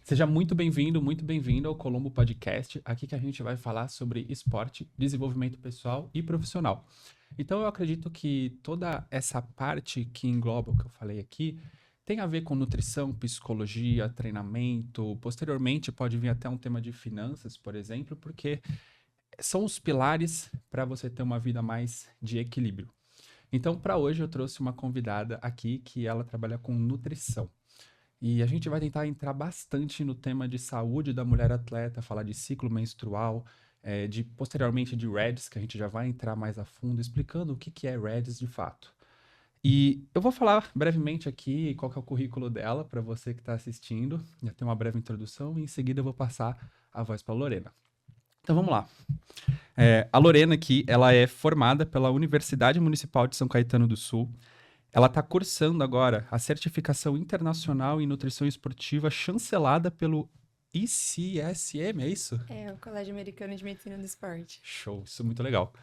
Seja muito bem-vindo ao Colombo Podcast. Aqui que a gente vai falar sobre esporte, desenvolvimento pessoal e profissional. Então eu acredito que toda essa parte que engloba o que eu falei aqui tem a ver com nutrição, psicologia, treinamento. Posteriormente pode vir até um tema de finanças, por exemplo, porque são os pilares para você ter uma vida mais de equilíbrio. Então, para hoje eu trouxe uma convidada aqui que ela trabalha com nutrição. E a gente vai tentar entrar bastante no tema de saúde da mulher atleta, falar de ciclo menstrual, posteriormente de REDS, que a gente já vai entrar mais a fundo, explicando o que que é REDS de fato. E eu vou falar brevemente aqui qual que é o currículo dela para você que está assistindo, já tem uma breve introdução, e em seguida eu vou passar a voz para a Lorena. Então vamos lá. A Lorena aqui, ela é formada pela Universidade Municipal de São Caetano do Sul. Ela está cursando agora a certificação internacional em nutrição esportiva chancelada pelo ICSM, é isso? É, o Colégio Americano de Medicina do Esporte. Show, isso é muito legal.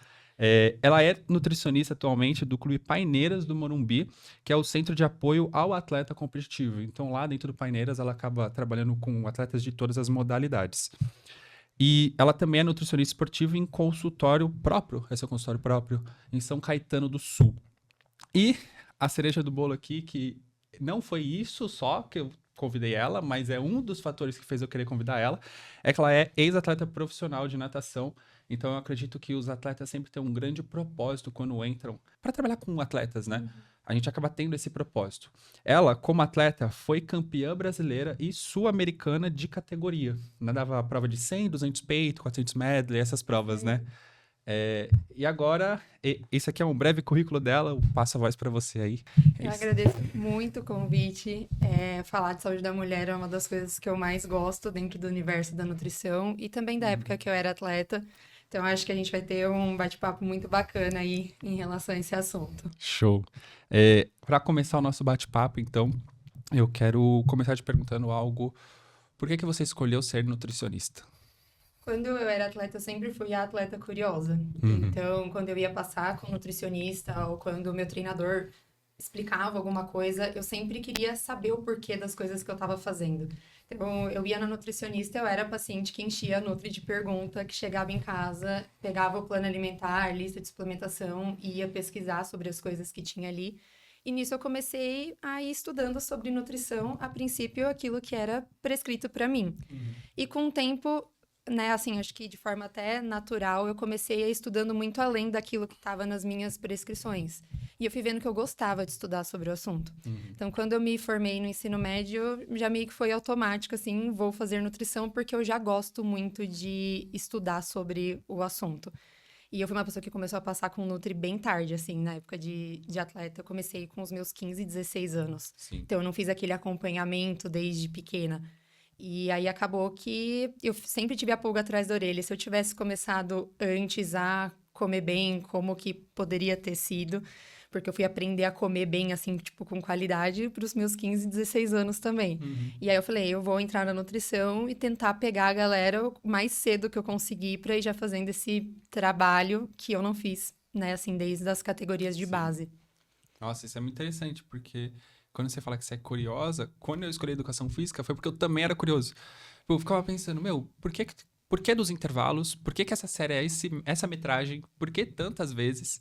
Ela é nutricionista atualmente do Clube Paineiras do Morumbi, que é o centro de apoio ao atleta competitivo. Então, lá dentro do Paineiras, ela acaba trabalhando com atletas de todas as modalidades. E ela também é nutricionista esportiva em consultório próprio, esse é o consultório próprio, em São Caetano do Sul. E a cereja do bolo aqui, que não foi isso só que eu convidei ela, mas é um dos fatores que fez eu querer convidar ela, é que ela é ex-atleta profissional de natação. Então eu acredito que os atletas sempre têm um grande propósito quando entram para trabalhar com atletas, né? A gente acaba tendo esse propósito. Ela, como atleta, foi campeã brasileira e sul-americana de categoria. Nadava a prova de 100, 200 peito, 400 medley, essas provas, né? E agora, esse aqui é um breve currículo dela, eu passo a voz para você aí. É Eu isso. agradeço muito o convite. Falar de saúde da mulher é uma das coisas que eu mais gosto dentro do universo da nutrição e também da época que eu era atleta. Então, acho que a gente vai ter um bate-papo muito bacana aí em relação a esse assunto. Show. Para começar o nosso bate-papo, então, eu quero começar te perguntando algo. Por que que você escolheu ser nutricionista? Quando eu era atleta, eu sempre fui a atleta curiosa. Uhum. Então, quando eu ia passar com um nutricionista ou quando o meu treinador explicava alguma coisa, eu sempre queria saber o porquê das coisas que eu estava fazendo. Então, eu ia na nutricionista, eu era a paciente que enchia a nutri de pergunta, que chegava em casa, pegava o plano alimentar, lista de suplementação e ia pesquisar sobre as coisas que tinha ali. E nisso eu comecei a ir estudando sobre nutrição, a princípio aquilo que era prescrito para mim. E com o tempo, né, assim, acho que de forma até natural, eu comecei a ir estudando muito além daquilo que estava nas minhas prescrições. E eu fui vendo que eu gostava de estudar sobre o assunto. Uhum. Então, quando eu me formei no ensino médio, já meio que foi automático, assim, vou fazer nutrição porque eu já gosto muito de estudar sobre o assunto. E eu fui uma pessoa que começou a passar com Nutri bem tarde, assim, na época de atleta. Eu comecei com os meus 15, 16 anos. Sim. Então, eu não fiz aquele acompanhamento desde pequena. E aí acabou que eu sempre tive a pulga atrás da orelha. Se eu tivesse começado antes a comer bem, como que poderia ter sido? Porque eu fui aprender a comer bem, assim, tipo, com qualidade para os meus 15, 16 anos também. Uhum. E aí eu falei, eu vou entrar na nutrição e tentar pegar a galera o mais cedo que eu conseguir para ir já fazendo esse trabalho que eu não fiz, né, assim, desde as categorias de Sim. base. Nossa, isso é muito interessante, porque quando você fala que você é curiosa, quando eu escolhi educação física foi porque eu também era curioso. Eu ficava pensando, meu, por que dos intervalos? Por que que essa série é essa metragem? Por que tantas vezes?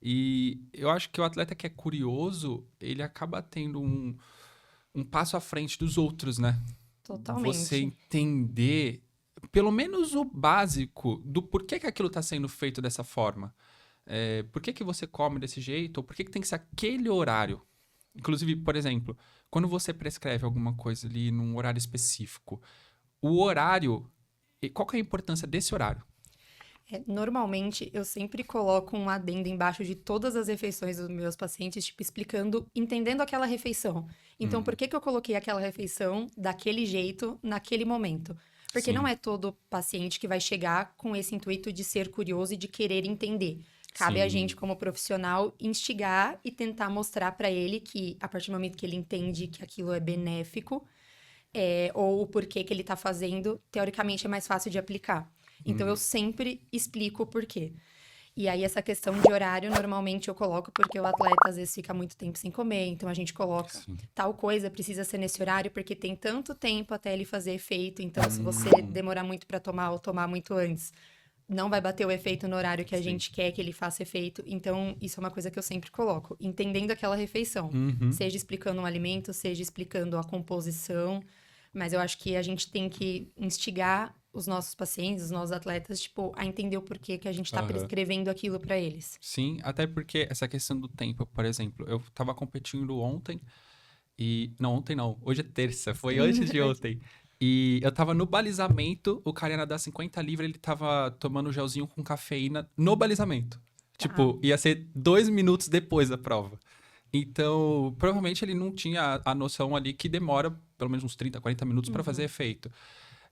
E eu acho que o atleta que é curioso, ele acaba tendo um passo à frente dos outros, né? Você Totalmente. entender pelo menos o básico do porquê que aquilo está sendo feito dessa forma. Por que que você come desse jeito? Ou por que que tem que ser aquele horário? Inclusive, por exemplo, quando você prescreve alguma coisa ali num horário específico, o horário, qual que é a importância desse horário? Normalmente, eu sempre coloco um adendo embaixo de todas as refeições dos meus pacientes, tipo, explicando, entendendo aquela refeição. Então, por Uhum. que que eu coloquei aquela refeição daquele jeito, naquele momento? Porque não Sim, é todo paciente que vai chegar com esse intuito de ser curioso e de querer entender. Cabe a gente, sim, como profissional, instigar e tentar mostrar para ele que, a partir do momento que ele entende que aquilo é benéfico, ou o porquê que ele está fazendo, teoricamente é mais fácil de aplicar. Então, eu uhum, sempre explico o porquê. E aí, essa questão de horário, normalmente eu coloco porque o atleta às vezes fica muito tempo sem comer, então a gente coloca Sim. tal coisa precisa ser nesse horário porque tem tanto tempo até ele fazer efeito. Então, se você demorar muito para tomar ou tomar muito antes, não vai bater o efeito no horário que a Sim. gente quer que ele faça efeito. Então, isso é uma coisa que eu sempre coloco, entendendo aquela refeição. Uhum. Seja explicando um alimento, seja explicando a composição. Mas eu acho que a gente tem que instigar os nossos pacientes, os nossos atletas, tipo, a entender o porquê que a gente tá Aham. prescrevendo aquilo pra eles. Sim, até porque essa questão do tempo, por exemplo, eu tava competindo ontem e... Não, ontem não, hoje é terça, foi antes de ontem. E eu tava no balizamento, o cara ia nadar 50 livres, ele tava tomando gelzinho com cafeína no balizamento. Tipo, ia ser 2 minutos depois da prova. Então, provavelmente ele não tinha a noção ali que demora pelo menos uns 30, 40 minutos para fazer efeito.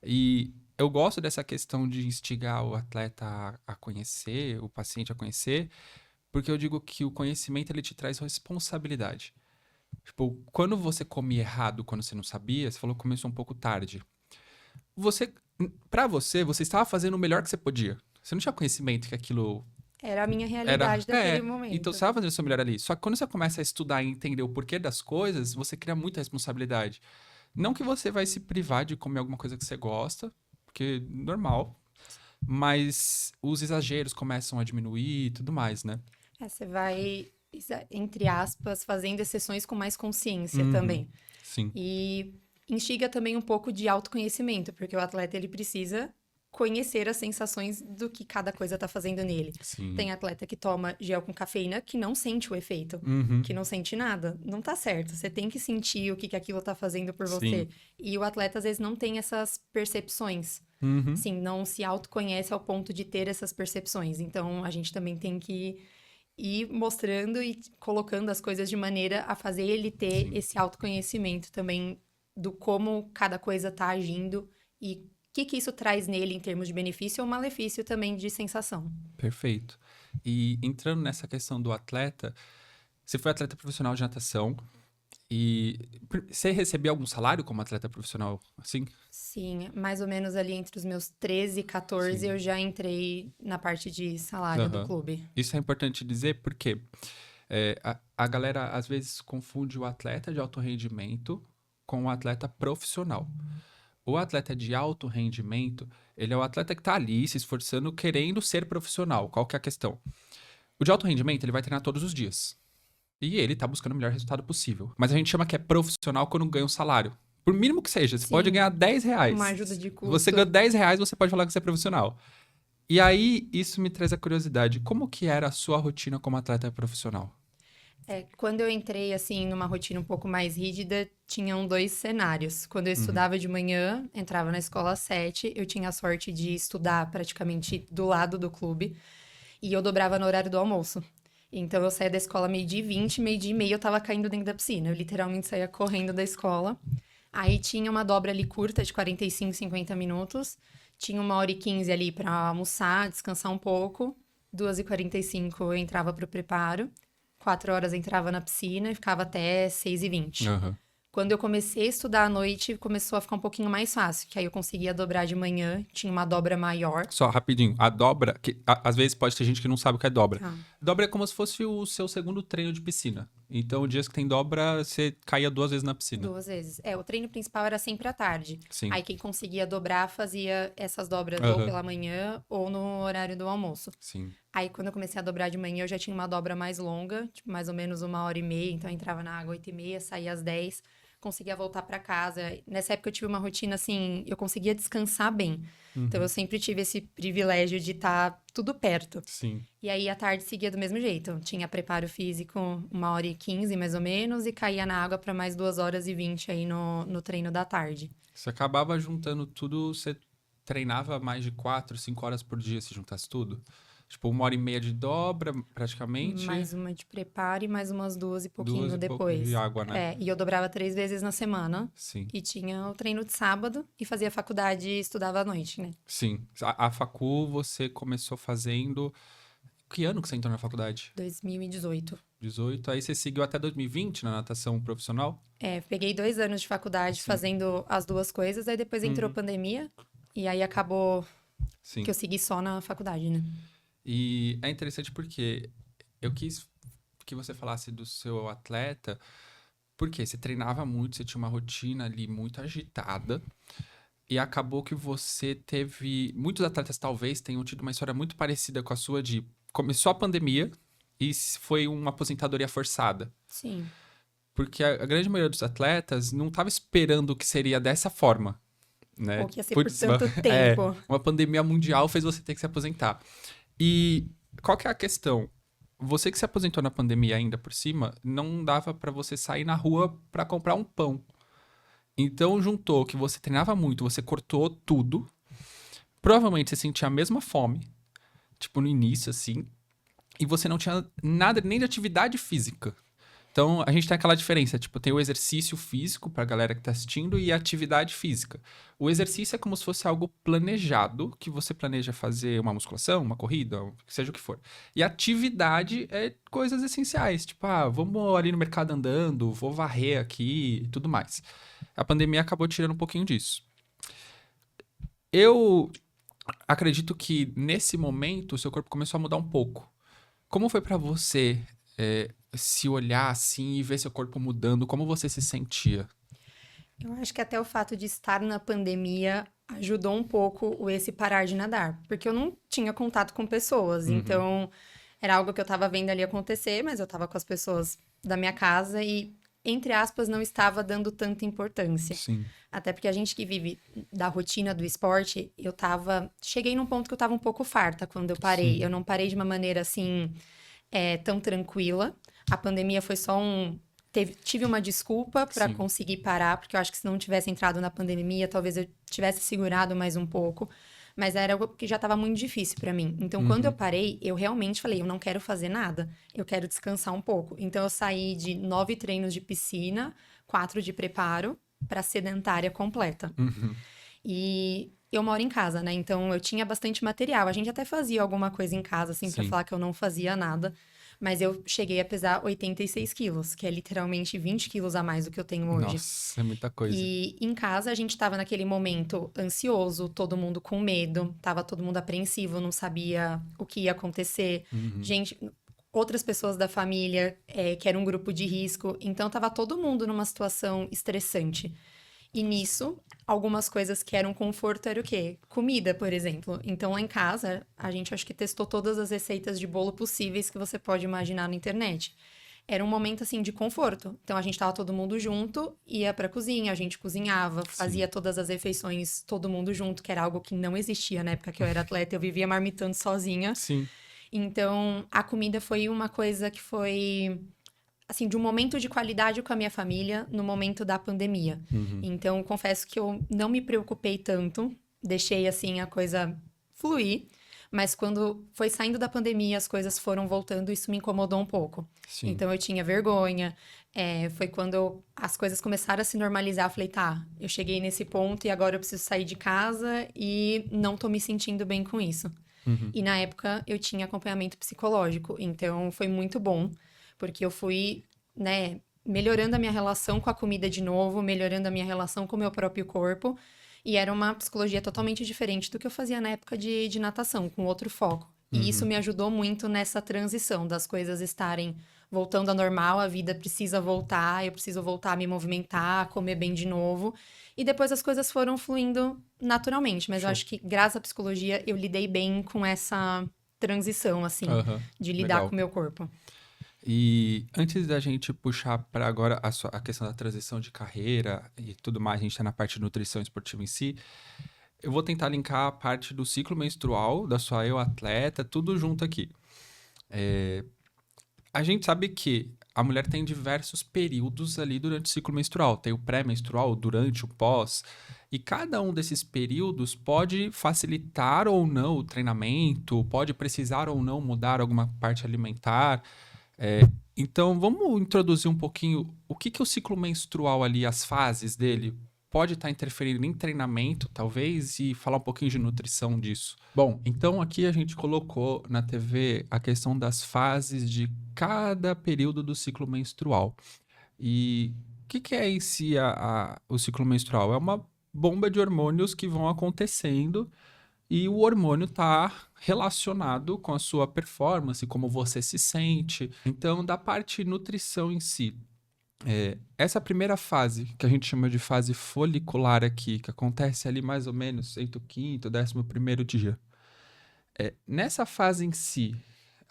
E eu gosto dessa questão de instigar o atleta a conhecer, o paciente a conhecer, porque eu digo que o conhecimento ele te traz responsabilidade. Tipo, quando você come errado, quando você não sabia, você falou que começou um pouco tarde. Você, para você, você estava fazendo o melhor que você podia. Você não tinha conhecimento que aquilo Era a minha era. realidade daquele É, então momento. você estava fazendo o seu melhor ali. Só que quando você começa a estudar e entender o porquê das coisas, você cria muita responsabilidade. Não que você vai se privar de comer alguma coisa que você gosta, porque normal, mas os exageros começam a diminuir e tudo mais, né? Você vai, entre aspas, fazendo exceções com mais consciência Uhum. também. Sim, E instiga também um pouco de autoconhecimento, porque o atleta ele precisa conhecer as sensações do que cada coisa tá fazendo nele. sim. Tem atleta que toma gel com cafeína que não sente o efeito, Uhum. que não sente nada. Não tá certo. Você tem que sentir o que aquilo tá fazendo por Sim. você. E o atleta às vezes não tem essas percepções. Uhum. Sim, não se autoconhece ao ponto de ter essas percepções. Então, a gente também tem que ir mostrando e colocando as coisas de maneira a fazer ele ter Sim. esse autoconhecimento também do como cada coisa tá agindo e o que isso traz nele em termos de benefício ou malefício também de sensação. Perfeito. E entrando nessa questão do atleta, você foi atleta profissional de natação e você recebia algum salário como atleta profissional, assim? Sim, mais ou menos ali entre os meus 13 e 14 Sim. eu já entrei na parte de salário do Aham. clube. Isso é importante dizer porque a galera às vezes confunde o atleta de alto rendimento com o atleta profissional. O atleta de alto rendimento, ele é o atleta que tá ali se esforçando, querendo ser profissional. Qual que é a questão? O de alto rendimento, ele vai treinar todos os dias. E ele tá buscando o melhor resultado possível. Mas a gente chama que é profissional quando ganha um salário. Por mínimo que seja, você pode Sim, ganhar 10 uma reais. ajuda de Se você custo. ganha 10 reais, você pode falar que você é profissional. E aí, isso me traz a curiosidade. Como que era a sua rotina como atleta profissional? Quando eu entrei, assim, numa rotina um pouco mais rígida, tinham dois cenários. Quando eu Uhum. estudava de manhã, entrava na escola às 7, eu tinha a sorte de estudar praticamente do lado do clube, e eu dobrava no horário do almoço. Então, eu saía da escola meio-dia e 20, meio-dia e meia eu tava caindo dentro da piscina. Eu literalmente saía correndo da escola. Aí tinha uma dobra ali curta de 45, 50 minutos. Tinha 1h15 ali pra almoçar, descansar um pouco. 2h45 eu entrava pro preparo. 4 horas entrava na piscina e ficava até 6h20. Aham. Quando eu comecei a estudar à noite, começou a ficar um pouquinho mais fácil, que aí eu conseguia dobrar de manhã, tinha uma dobra maior. Só rapidinho, a dobra, que às vezes pode ter gente que não sabe o que é dobra. Tá. Dobra é como se fosse o seu segundo treino de piscina. Então, dias que tem dobra, você caía 2 vezes na piscina. 2 vezes. O treino principal era sempre à tarde. Sim. Aí quem conseguia dobrar fazia essas dobras ou Aham. pela manhã ou no horário do almoço. Sim. Aí quando eu comecei a dobrar de manhã, eu já tinha uma dobra mais longa, tipo mais ou menos 1h30. Então eu entrava na água 8h30, saía às 10, conseguia voltar pra casa. Nessa época eu tive uma rotina assim, eu conseguia descansar bem. Então eu sempre tive esse privilégio de estar tudo perto. Sim. E aí, à tarde, seguia do mesmo jeito. Tinha preparo físico 1h15, mais ou menos, e caía na água para mais 2h20 aí no treino da tarde. Você acabava juntando tudo, você treinava mais de 4, 5 horas por dia se juntasse tudo? Tipo, 1h30 de dobra, praticamente, Mais uma de preparo e mais umas duas e 2 pouquinho e pouco de depois. água, né? E eu dobrava 3 vezes na semana. Sim. E tinha o treino de sábado e fazia faculdade e estudava à noite, né? Sim. A facu você começou fazendo... Que ano que você entrou na faculdade? 2018. 18. Aí você seguiu até 2020 na natação profissional? Peguei 2 anos de faculdade Sim. fazendo as duas coisas, aí depois entrou pandemia. E aí acabou Sim. que eu segui só na faculdade, né? E é interessante porque eu quis que você falasse do seu atleta, porque você treinava muito, você tinha uma rotina ali muito agitada, e acabou que você teve. Muitos atletas talvez tenham tido uma história muito parecida com a sua de começou a pandemia e foi uma aposentadoria forçada. Sim. Porque a grande maioria dos atletas não estava esperando que seria dessa forma, Ou né? que ia ser por Putz, tanto é, tempo. uma pandemia mundial fez você ter que se aposentar. E qual que é a questão? Você que se aposentou na pandemia ainda por cima, não dava pra você sair na rua pra comprar um pão. Então juntou que você treinava muito, você cortou tudo. Provavelmente você sentia a mesma fome, tipo no início assim, e você não tinha nada nem de atividade física. Então, a gente tem aquela diferença, tipo, tem o exercício físico pra galera que tá assistindo e a atividade física. O exercício é como se fosse algo planejado, que você planeja fazer uma musculação, uma corrida, seja o que for. E a atividade é coisas essenciais, tipo, vamos ali no mercado andando, vou varrer aqui e tudo mais. A pandemia acabou tirando um pouquinho disso. Eu acredito que nesse momento o seu corpo começou a mudar um pouco. Como foi pra você se olhar assim e ver seu corpo mudando? Como você se sentia? Eu acho que até o fato de estar na pandemia ajudou um pouco esse parar de nadar, porque eu não tinha contato com pessoas, Uhum, então era algo que eu estava vendo ali acontecer, mas eu estava com as pessoas da minha casa e, entre aspas, não estava dando tanta importância. sim. Até porque a gente que vive da rotina do esporte, cheguei num ponto que eu estava um pouco farta quando eu parei. Sim. Eu não parei de uma maneira assim tão tranquila. A pandemia foi só tive uma desculpa para Sim. conseguir parar, porque eu acho que se não tivesse entrado na pandemia, talvez eu tivesse segurado mais um pouco. Mas era algo que já estava muito difícil para mim. Então, quando eu Uhum. parei, eu realmente falei: eu não quero fazer nada, eu quero descansar um pouco. Então, eu saí de 9 treinos de piscina, 4 de preparo, para sedentária completa. Uhum. E eu moro em casa, né? Então eu tinha bastante material. A gente até fazia alguma coisa em casa, assim, pra Sim. falar que eu não fazia nada. Mas eu cheguei a pesar 86 quilos, que é literalmente 20 quilos a mais do que eu tenho hoje. Nossa, é muita coisa. E em casa a gente tava naquele momento ansioso, todo mundo com medo, tava todo mundo apreensivo, não sabia o que ia acontecer. Uhum. Gente, outras pessoas da família, que era um grupo de risco. Então tava todo mundo numa situação estressante. E nisso, algumas coisas que eram conforto era o quê? Comida, por exemplo. Então, lá em casa, a gente acho que testou todas as receitas de bolo possíveis que você pode imaginar na internet. Era um momento, assim, de conforto. Então, a gente tava todo mundo junto, ia pra cozinha, a gente cozinhava, Sim. fazia todas as refeições todo mundo junto, que era algo que não existia na época que eu era atleta. Eu vivia marmitando sozinha. Sim. Então, a comida foi uma coisa que foi assim, de um momento de qualidade com a minha família no momento da pandemia. Uhum. Então, confesso que eu não me preocupei tanto, deixei assim a coisa fluir, mas quando foi saindo da pandemia, as coisas foram voltando, isso me incomodou um pouco. Sim. Então, eu tinha vergonha. Foi quando as coisas começaram a se normalizar. Eu falei, tá, eu cheguei nesse ponto e agora eu preciso sair de casa e não tô me sentindo bem com isso. Uhum. E na época eu tinha acompanhamento psicológico, então foi muito bom, porque eu fui, né, melhorando a minha relação com a comida de novo, melhorando a minha relação com o meu próprio corpo, e era uma psicologia totalmente diferente do que eu fazia na época de natação, com outro foco. E isso Uhum. me ajudou muito nessa transição das coisas estarem voltando ao normal, a vida precisa voltar, eu preciso voltar a me movimentar, a comer bem de novo. E depois as coisas foram fluindo naturalmente, mas eu Show. acho que graças à psicologia eu lidei bem com essa transição, assim, Aham. de lidar com Legal. o meu corpo. E antes da gente puxar para agora a questão da transição de carreira e tudo mais, a gente está na parte de nutrição esportiva em si. Eu vou tentar linkar a parte do ciclo menstrual, da sua eu atleta, tudo junto aqui. A gente sabe que a mulher tem diversos períodos ali durante o ciclo menstrual. Tem o pré-menstrual, o durante, o pós. E cada um desses períodos pode facilitar ou não o treinamento, pode precisar ou não mudar alguma parte alimentar. Então, vamos introduzir um pouquinho o que é o ciclo menstrual ali, as fases dele. Pode estar interferindo em treinamento, talvez, e falar um pouquinho de nutrição disso. Bom, então aqui a gente colocou na TV a questão das fases de cada período do ciclo menstrual. E o que é em si o ciclo menstrual? É uma bomba de hormônios que vão acontecendo e o hormônio está relacionado com a sua performance, como você se sente. Então, da parte nutrição em si, essa primeira fase, que a gente chama de fase folicular aqui, que acontece ali mais ou menos entre o quinto e o 11º dia. Nessa fase em si,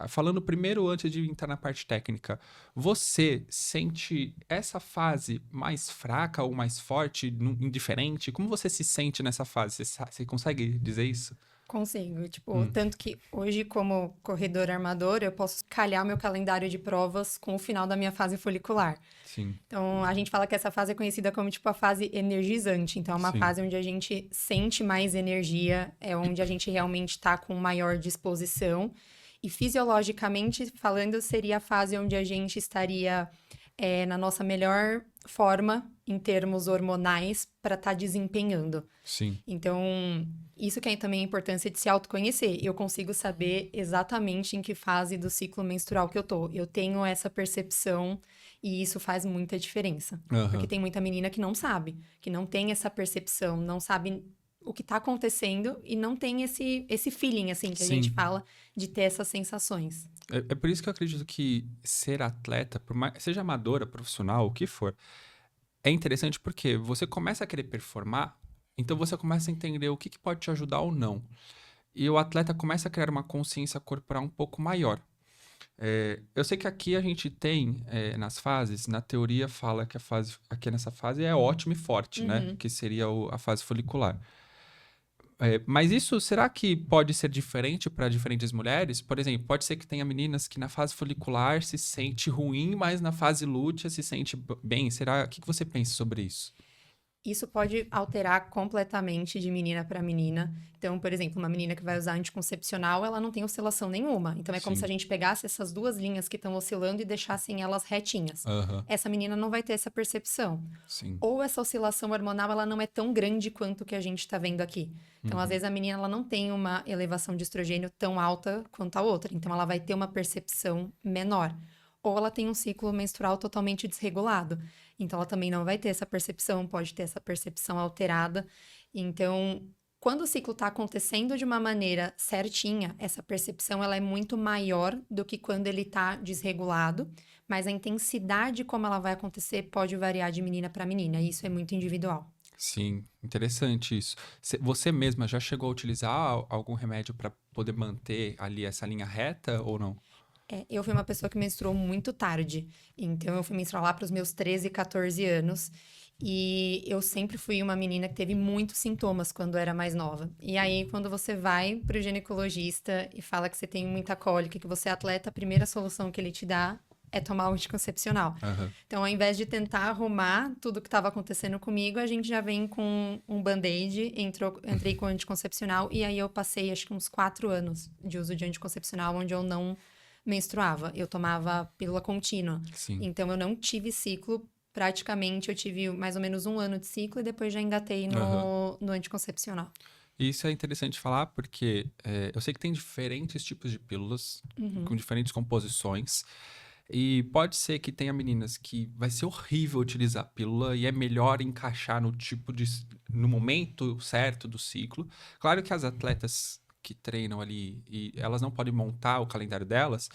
falando primeiro antes de entrar na parte técnica, você sente essa fase mais fraca ou mais forte, indiferente? Como você se sente nessa fase? Você consegue dizer isso? Consigo, tipo, tanto que hoje, como corredor armador, eu posso calhar o meu calendário de provas com o final da minha fase folicular. Sim, Então, a gente fala que essa fase é conhecida como, tipo, a fase energizante. Então, é uma sim, fase onde a gente sente mais energia, é onde a gente realmente está com maior disposição. E, fisiologicamente falando, seria a fase onde a gente estaria na nossa melhor forma, em termos hormonais, para estar desempenhando. sim. Então, isso que é também a importância de se autoconhecer. Eu consigo saber exatamente em que fase do ciclo menstrual que eu tô. Eu tenho essa percepção e isso faz muita diferença. Aham. Porque tem muita menina que não sabe, que não tem essa percepção, não sabe o que tá acontecendo e não tem esse feeling, assim, que a gente Sim. fala, de ter essas sensações. É por isso que eu acredito que ser atleta, seja amadora, profissional, o que for, é interessante porque você começa a querer performar, então você começa a entender o que pode te ajudar ou não. E o atleta começa a criar uma consciência corporal um pouco maior. Eu sei que aqui a gente tem, nas fases, na teoria fala que a fase, aqui nessa fase é ótima e forte, né? Que seria a fase folicular. Mas isso, será que pode ser diferente para diferentes mulheres? Por exemplo, pode ser que tenha meninas que na fase folicular se sente ruim, mas na fase lútea se sente bem. Será? O que você pensa sobre isso? Isso pode alterar completamente de menina para menina. Então, por exemplo, uma menina que vai usar anticoncepcional, ela não tem oscilação nenhuma. Então, é como se a Sim. gente pegasse essas duas linhas que estão oscilando e deixassem elas retinhas. Aham. Essa menina não vai ter essa percepção. Sim. Ou essa oscilação hormonal, ela não é tão grande quanto o que a gente está vendo aqui. Então, às vezes, a menina ela não tem uma elevação de estrogênio tão alta quanto a outra. Então, ela vai ter uma percepção menor. Ou ela tem um ciclo menstrual totalmente desregulado. Então, ela também não vai ter essa percepção, pode ter essa percepção alterada. Então, quando o ciclo está acontecendo de uma maneira certinha, essa percepção ela é muito maior do que quando ele está desregulado, mas a intensidade como ela vai acontecer pode variar de menina para menina, e isso é muito individual. Sim, interessante isso. Você mesma já chegou a utilizar algum remédio para poder manter ali essa linha reta ou não? Eu fui uma pessoa que menstruou muito tarde. Então, eu fui menstruar lá para os meus 13, 14 anos. E eu sempre fui uma menina que teve muitos sintomas quando era mais nova. E aí, quando você vai para o ginecologista e fala que você tem muita cólica, que você é atleta, a primeira solução que ele te dá é tomar o anticoncepcional. Aham. Então, ao invés de tentar arrumar tudo que estava acontecendo comigo, a gente já vem com um band-aid, entrei com anticoncepcional, e aí eu passei, acho que uns 4 anos de uso de anticoncepcional, onde eu não menstruava, eu tomava pílula contínua. Sim. Então, eu não tive ciclo, praticamente eu tive mais ou menos 1 ano de ciclo e depois já engatei Aham. no anticoncepcional. E isso é interessante falar porque eu sei que tem diferentes tipos de pílulas com diferentes composições. E pode ser que tenha meninas que vai ser horrível utilizar a pílula e é melhor encaixar no momento certo do ciclo. Claro que as atletas que treinam ali e elas não podem montar o calendário delas.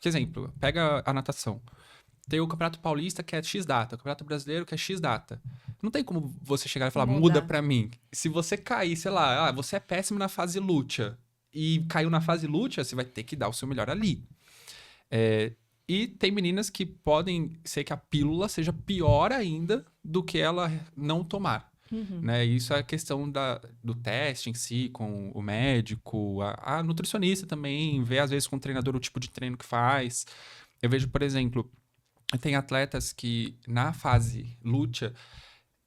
Por exemplo, pega a natação. Tem o Campeonato Paulista que é X data, o Campeonato Brasileiro que é X data. Não tem como você chegar e falar, muda Mudar. pra mim. Se você cair, sei lá, você é péssimo na fase lútea e caiu na fase lútea, você vai ter que dar o seu melhor ali. E tem meninas que podem ser que a pílula seja pior ainda do que ela não tomar. Né? Isso é a questão do teste em si, com o médico, a nutricionista também, ver às vezes com o treinador o tipo de treino que faz. Eu vejo, por exemplo, tem atletas que na fase lútea,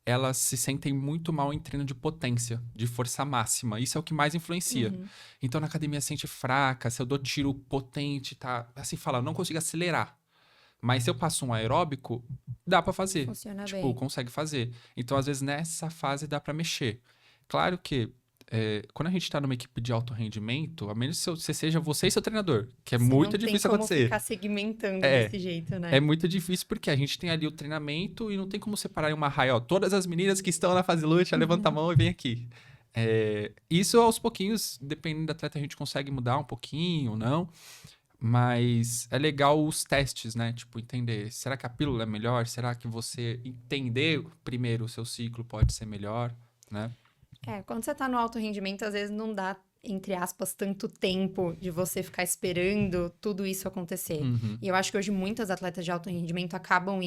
elas se sentem muito mal em treino de potência, de força máxima. Isso é o que mais influencia. Então, na academia, sente fraca, se eu dou tiro potente, tá? Assim, fala, eu não consigo acelerar. Mas se eu passo um aeróbico, dá pra fazer. Funciona Tipo, bem. consegue fazer. Então, às vezes, nessa fase dá pra mexer. Claro que quando a gente tá numa equipe de alto rendimento, a menos que você seja você e seu treinador, que é Você muito não tem difícil como acontecer. ficar segmentando É, desse jeito, né? é muito difícil porque a gente tem ali o treinamento e não tem como separar em uma raia, ó, todas as meninas que estão na fase lútea, levanta a mão e vem aqui. Isso aos pouquinhos, dependendo do atleta, a gente consegue mudar um pouquinho ou não. Mas é legal os testes, né? Tipo, entender, será que a pílula é melhor? Será que você entender primeiro o seu ciclo pode ser melhor, né? Quando você tá no alto rendimento, às vezes não dá, entre aspas, tanto tempo de você ficar esperando tudo isso acontecer. Uhum, E eu acho que hoje muitas atletas de alto rendimento acabam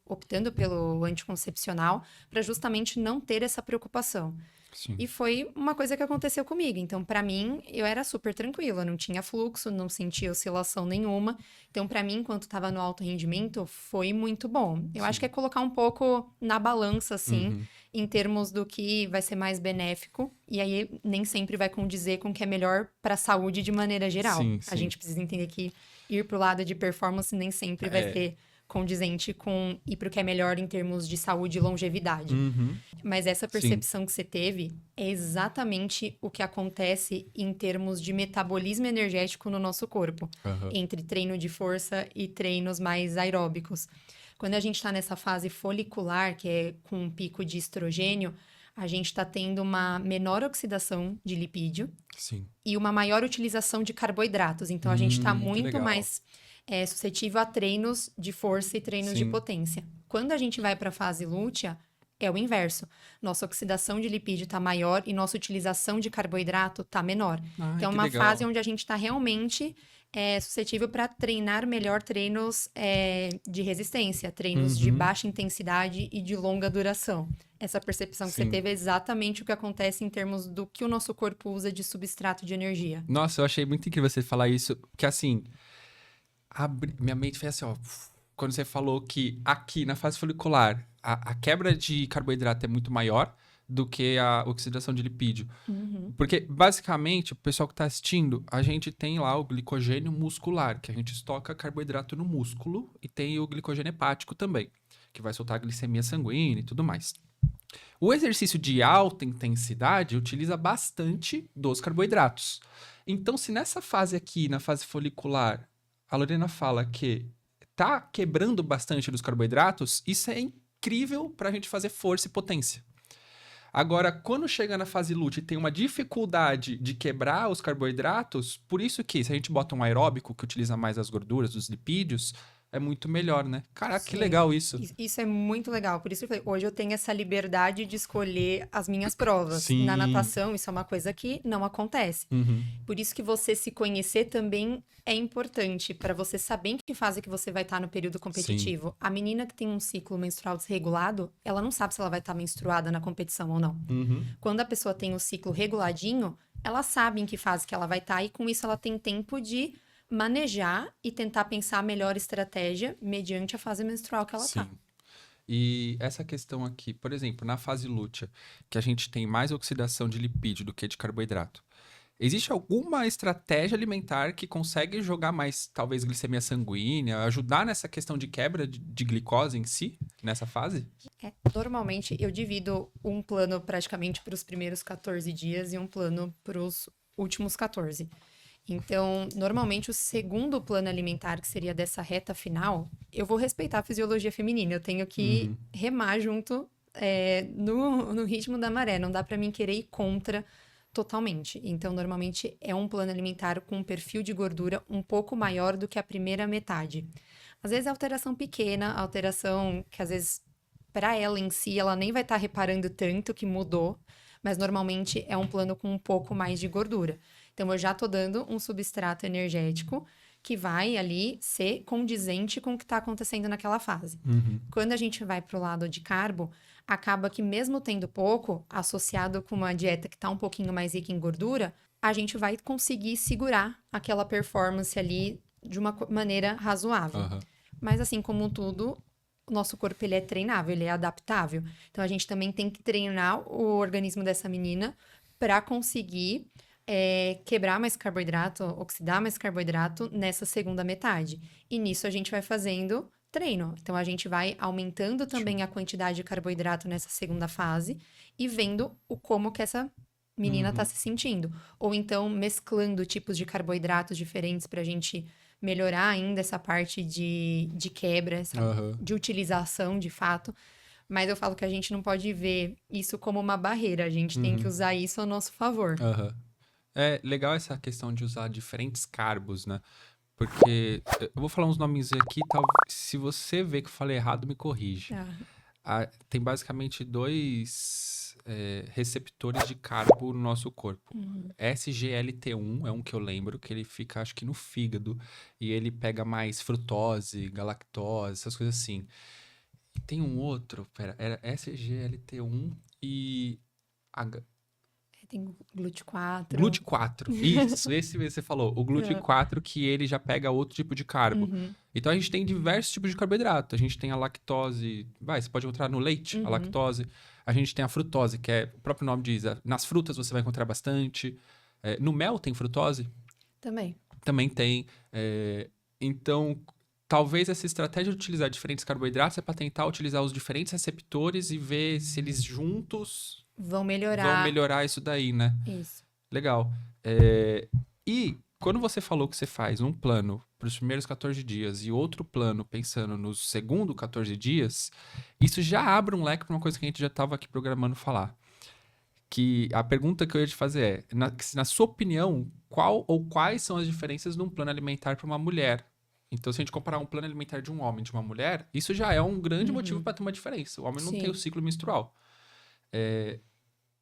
optando pelo anticoncepcional para justamente não ter essa preocupação. sim. E foi uma coisa que aconteceu comigo. Então, pra mim, eu era super tranquila, não tinha fluxo, não sentia oscilação nenhuma. Então, pra mim, enquanto estava no alto rendimento, foi muito bom. Eu acho que é colocar um pouco na balança, assim, Uhum, em termos do que vai ser mais benéfico. E aí, nem sempre vai condizer com o que é melhor pra saúde de maneira geral. sim, A sim. gente precisa entender que ir pro lado de performance nem sempre vai É. ser condizente com ir pro que é melhor em termos de saúde e longevidade. Uhum, Mas essa sim. percepção que você teve é exatamente o que acontece em termos de metabolismo energético no nosso corpo, Aham. entre treino de força e treinos mais aeróbicos. Quando a gente está nessa fase folicular, que é com um pico de estrogênio, a gente está tendo uma menor oxidação de lipídio Sim. e uma maior utilização de carboidratos. Então, a gente está Que muito legal. mais suscetível a treinos de força e treinos de Sim. potência. Quando a gente vai para a fase lútea, é o inverso. Nossa oxidação de lipídio está maior e nossa utilização de carboidrato está menor. Ai, Então, é que uma legal. fase onde a gente está realmente suscetível para treinar melhor treinos de resistência, treinos de Uhum. baixa intensidade e de longa duração. Essa percepção que você Sim. teve é exatamente o que acontece em termos do que o nosso corpo usa de substrato de energia. Nossa, eu achei muito incrível você falar isso, que assim, minha mente fez assim, ó. Quando você falou que aqui na fase folicular a quebra de carboidrato é muito maior do que a oxidação de lipídio. Uhum. Porque, basicamente, o pessoal que está assistindo, a gente tem lá o glicogênio muscular, que a gente estoca carboidrato no músculo, e tem o glicogênio hepático também, que vai soltar a glicemia sanguínea e tudo mais. O exercício de alta intensidade utiliza bastante dos carboidratos. Então, se nessa fase aqui, na fase folicular, a Lorena fala que tá quebrando bastante dos carboidratos, isso é incrível para a gente fazer força e potência. Agora, quando chega na fase lútea e tem uma dificuldade de quebrar os carboidratos, por isso que se a gente bota um aeróbico que utiliza mais as gorduras, os lipídios, é muito melhor, né? Caraca, que Sim. legal isso. Isso é muito legal. Por isso que eu falei, hoje eu tenho essa liberdade de escolher as minhas provas. Sim. Na natação, isso é uma coisa que não acontece. Uhum. Por isso que você se conhecer também é importante para você saber em que fase que você vai estar no período competitivo. A menina que tem um ciclo menstrual desregulado, ela não sabe se ela vai estar menstruada na competição ou não. Uhum. Quando a pessoa tem o ciclo reguladinho, ela sabe em que fase que ela vai estar e com isso ela tem tempo de manejar e tentar pensar a melhor estratégia mediante a fase menstrual que ela Sim. tá. E essa questão aqui, por exemplo, na fase lútea, que a gente tem mais oxidação de lipídio do que de carboidrato, existe alguma estratégia alimentar que consegue jogar mais, talvez, glicemia sanguínea, ajudar nessa questão de quebra de glicose em si, nessa fase? Normalmente eu divido um plano praticamente para os primeiros 14 dias e um plano para os últimos 14. Então, normalmente, o segundo plano alimentar, que seria dessa reta final, eu vou respeitar a fisiologia feminina. Eu tenho que remar junto no ritmo da maré. Não dá para mim querer ir contra totalmente. Então, normalmente, é um plano alimentar com um perfil de gordura um pouco maior do que a primeira metade. Às vezes, é alteração pequena, alteração que, às vezes, para ela em si, ela nem vai estar reparando tanto que mudou, mas normalmente é um plano com um pouco mais de gordura. Então, eu já tô dando um substrato energético que vai ali ser condizente com o que está acontecendo naquela fase. Quando a gente vai para o lado de carbo, acaba que mesmo tendo pouco, associado com uma dieta que está um pouquinho mais rica em gordura, a gente vai conseguir segurar aquela performance ali de uma maneira razoável. Aham. Mas assim como tudo, o nosso corpo ele é treinável, ele é adaptável. Então, a gente também tem que treinar o organismo dessa menina para conseguir quebrar mais carboidrato, oxidar mais carboidrato nessa segunda metade. E nisso a gente vai fazendo treino. Então, a gente vai aumentando também a quantidade de carboidrato nessa segunda fase e vendo como que essa menina está se sentindo. Ou então, mesclando tipos de carboidratos diferentes para a gente melhorar ainda essa parte de quebra, Aham. de utilização, de fato. Mas eu falo que a gente não pode ver isso como uma barreira, a gente tem que usar isso a nosso favor. Aham. É legal essa questão de usar diferentes carbos, né? Porque eu vou falar uns nomes aqui, se você vê que eu falei errado, me corrige. Tá. Tem basicamente dois receptores de carbo no nosso corpo. SGLT1 é um que eu lembro, que ele fica, acho que no fígado, e ele pega mais frutose, galactose, essas coisas assim. E tem um outro, era SGLT1 e Tem GLUT4. GLUT4. Isso, esse você falou. O GLUT4 que ele já pega outro tipo de carbo. Então a gente tem diversos tipos de carboidrato. A gente tem a lactose, você pode encontrar no leite, a lactose. A gente tem a frutose, que o próprio nome diz, nas frutas você vai encontrar bastante. No mel tem frutose? Também. Também tem. Então, talvez essa estratégia de utilizar diferentes carboidratos é para tentar utilizar os diferentes receptores e ver se eles juntos vão melhorar isso daí, né? Isso. Legal. E quando você falou que você faz um plano para os primeiros 14 dias e outro plano pensando nos segundo 14 dias, isso já abre um leque para uma coisa que a gente já estava aqui programando falar. Que a pergunta que eu ia te fazer é, na sua opinião, qual ou quais são as diferenças de um plano alimentar para uma mulher? Então, se a gente comparar um plano alimentar de um homem e de uma mulher, isso já é um grande motivo para ter uma diferença. O homem não tem o ciclo menstrual.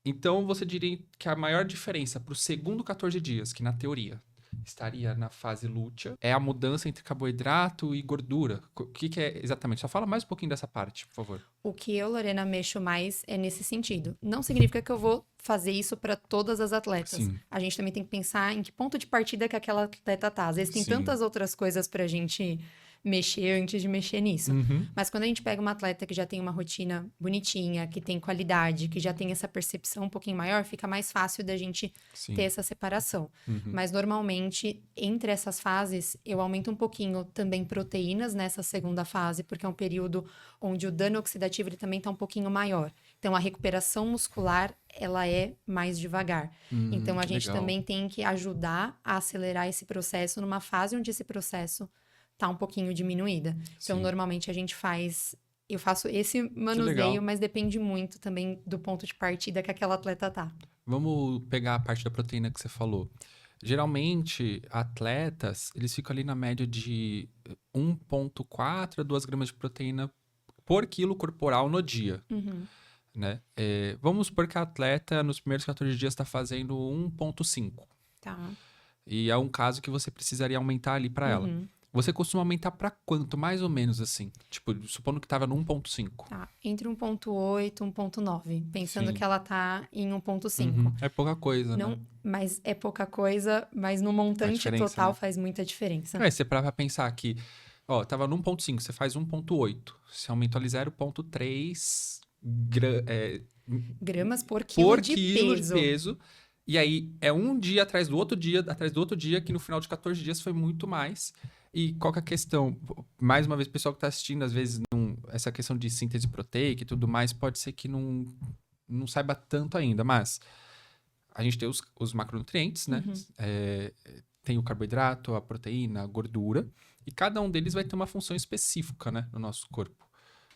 Então, você diria que a maior diferença para o segundo 14 dias, que na teoria estaria na fase lútea, é a mudança entre carboidrato e gordura. O que é exatamente? Só fala mais um pouquinho dessa parte, por favor. O que eu, Lorena, mexo mais é nesse sentido. Não significa que eu vou fazer isso para todas as atletas. Sim. A gente também tem que pensar em que ponto de partida que aquela atleta tá. Às vezes tem tantas outras coisas pra gente mexer antes de mexer nisso. Mas quando a gente pega uma atleta que já tem uma rotina bonitinha, que tem qualidade, que já tem essa percepção um pouquinho maior, fica mais fácil da gente ter essa separação. Mas normalmente, entre essas fases, eu aumento um pouquinho também proteínas nessa segunda fase, porque é um período onde o dano oxidativo ele também tá um pouquinho maior. Então, a recuperação muscular, ela é mais devagar. Então, a gente também tem que ajudar a acelerar esse processo numa fase onde esse processo tá um pouquinho diminuída. Então, normalmente a gente eu faço esse manuseio, mas depende muito também do ponto de partida que aquela atleta tá. Vamos pegar a parte da proteína que você falou. Geralmente, atletas, eles ficam ali na média de 1,4 a 2 gramas de proteína por quilo corporal no dia. Né? Vamos supor que a atleta, nos primeiros 14 dias, está fazendo 1,5. Tá. E é um caso que você precisaria aumentar ali para ela. Você costuma aumentar para quanto, mais ou menos assim? Tipo, supondo que estava no 1,5. Tá, entre 1,8 e 1,9. Pensando que ela tá em 1,5. É pouca coisa, Não, né? mas é pouca coisa, mas no montante total, né? Faz muita diferença. Você para pensar que, tava no 1,5, você faz 1,8. Você aumentou ali 0,3 gramas por quilo de peso. E aí, é um dia atrás do outro dia, que no final de 14 dias foi muito mais. E qual que é a questão? Mais uma vez, o pessoal que está assistindo, às vezes, essa questão de síntese proteica e tudo mais, pode ser que não saiba tanto ainda, mas a gente tem os macronutrientes, né? Tem o carboidrato, a proteína, a gordura, e cada um deles vai ter uma função específica, né, no nosso corpo.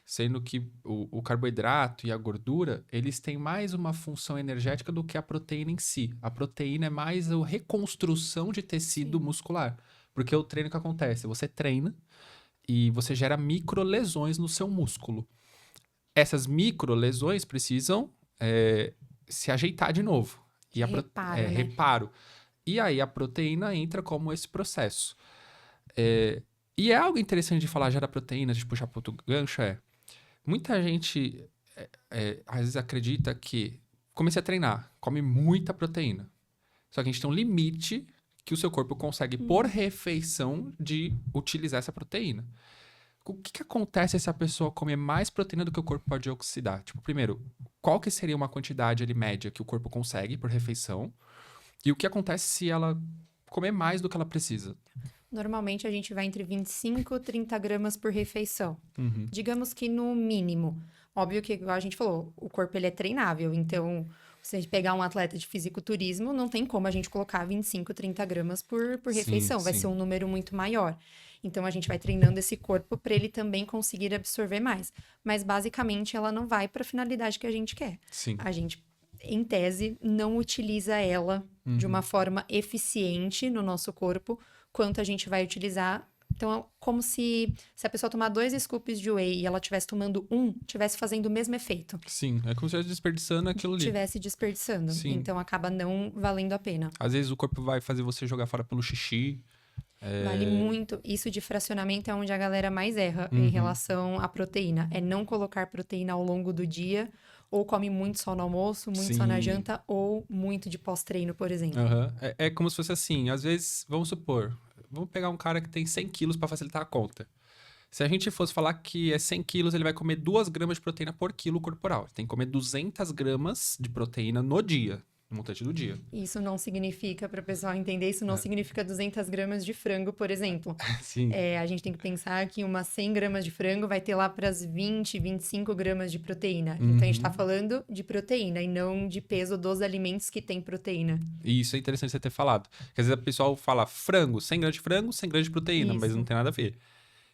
Sendo que o carboidrato e a gordura, eles têm mais uma função energética do que a proteína em si. A proteína é mais a reconstrução de tecido muscular. Porque o treino que acontece? Você treina e você gera microlesões no seu músculo. Essas microlesões precisam se ajeitar de novo. E reparo. E aí a proteína entra como esse processo. E é algo interessante de falar já da proteína, de puxar para outro gancho, muita gente às vezes acredita que comecei a treinar, come muita proteína. Só que a gente tem um limite que o seu corpo consegue, por refeição, de utilizar essa proteína. O que acontece se a pessoa comer mais proteína do que o corpo pode oxidar? Tipo, primeiro, qual que seria uma quantidade ali, média que o corpo consegue por refeição? E o que acontece se ela comer mais do que ela precisa? Normalmente a gente vai entre 25 e 30 gramas por refeição. Digamos que no mínimo. Óbvio que, igual a gente falou, o corpo ele é treinável, então Se a gente pegar um atleta de fisiculturismo, não tem como a gente colocar 25, 30 gramas por Sim, refeição. Vai sim. ser um número muito maior. Então, a gente vai treinando esse corpo para ele também conseguir absorver mais. Mas, basicamente, ela não vai para a finalidade que a gente quer. Sim. A gente, em tese, não utiliza ela de uma forma eficiente no nosso corpo, quanto a gente vai utilizar. Então, é como se a pessoa tomar 2 scoops de whey e ela estivesse tomando estivesse fazendo o mesmo efeito. Sim, é como se estivesse desperdiçando aquilo ali. Estivesse desperdiçando. Sim. Então, acaba não valendo a pena. Às vezes o corpo vai fazer você jogar fora pelo xixi. Vale muito. Isso de fracionamento é onde a galera mais erra em relação à proteína. É não colocar proteína ao longo do dia, ou come muito só no almoço, muito só na Sim. janta, ou muito de pós-treino, por exemplo. Aham. É como se fosse assim, às vezes, vamos supor, vamos pegar um cara que tem 100 quilos para facilitar a conta. Se a gente fosse falar que é 100 quilos, ele vai comer 2 gramas de proteína por quilo corporal. Ele tem que comer 200 gramas de proteína no dia, no montante do dia. Isso não significa, para o pessoal entender, isso não significa 200 gramas de frango, por exemplo. Sim. A gente tem que pensar que umas 100 gramas de frango vai ter lá para as 20, 25 gramas de proteína. Então, a gente está falando de proteína e não de peso dos alimentos que tem proteína. E isso é interessante você ter falado. Porque às vezes o pessoal fala frango, 100 gramas de frango, 100 gramas de proteína, mas Isso. não tem nada a ver.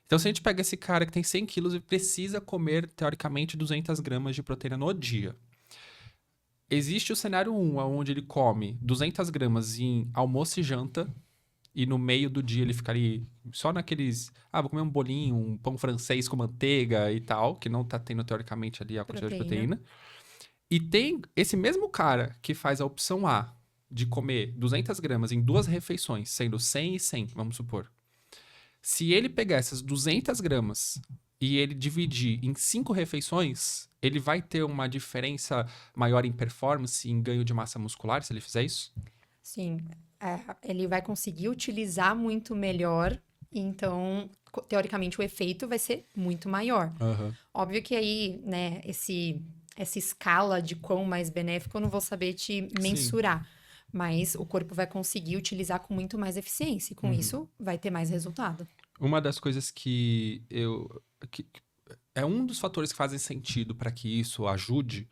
Então, se a gente pega esse cara que tem 100 quilos e precisa comer, teoricamente, 200 gramas de proteína no dia. Existe o cenário 1, onde ele come 200 gramas em almoço e janta, e no meio do dia ele ficaria só naqueles... vou comer um bolinho, um pão francês com manteiga e tal, que não tá tendo, teoricamente, ali a quantidade de proteína. E tem esse mesmo cara que faz a opção A de comer 200 gramas em 2 refeições, sendo 100 e 100, vamos supor. Se ele pegar essas 200 gramas e ele dividir em 5 refeições, ele vai ter uma diferença maior em performance, em ganho de massa muscular, se ele fizer isso? Sim, ele vai conseguir utilizar muito melhor, então, teoricamente, o efeito vai ser muito maior. Óbvio que aí, né, essa escala de quão mais benéfico eu não vou saber te mensurar, mas o corpo vai conseguir utilizar com muito mais eficiência, e com isso vai ter mais resultado. Uma das coisas que é um dos fatores que fazem sentido para que isso ajude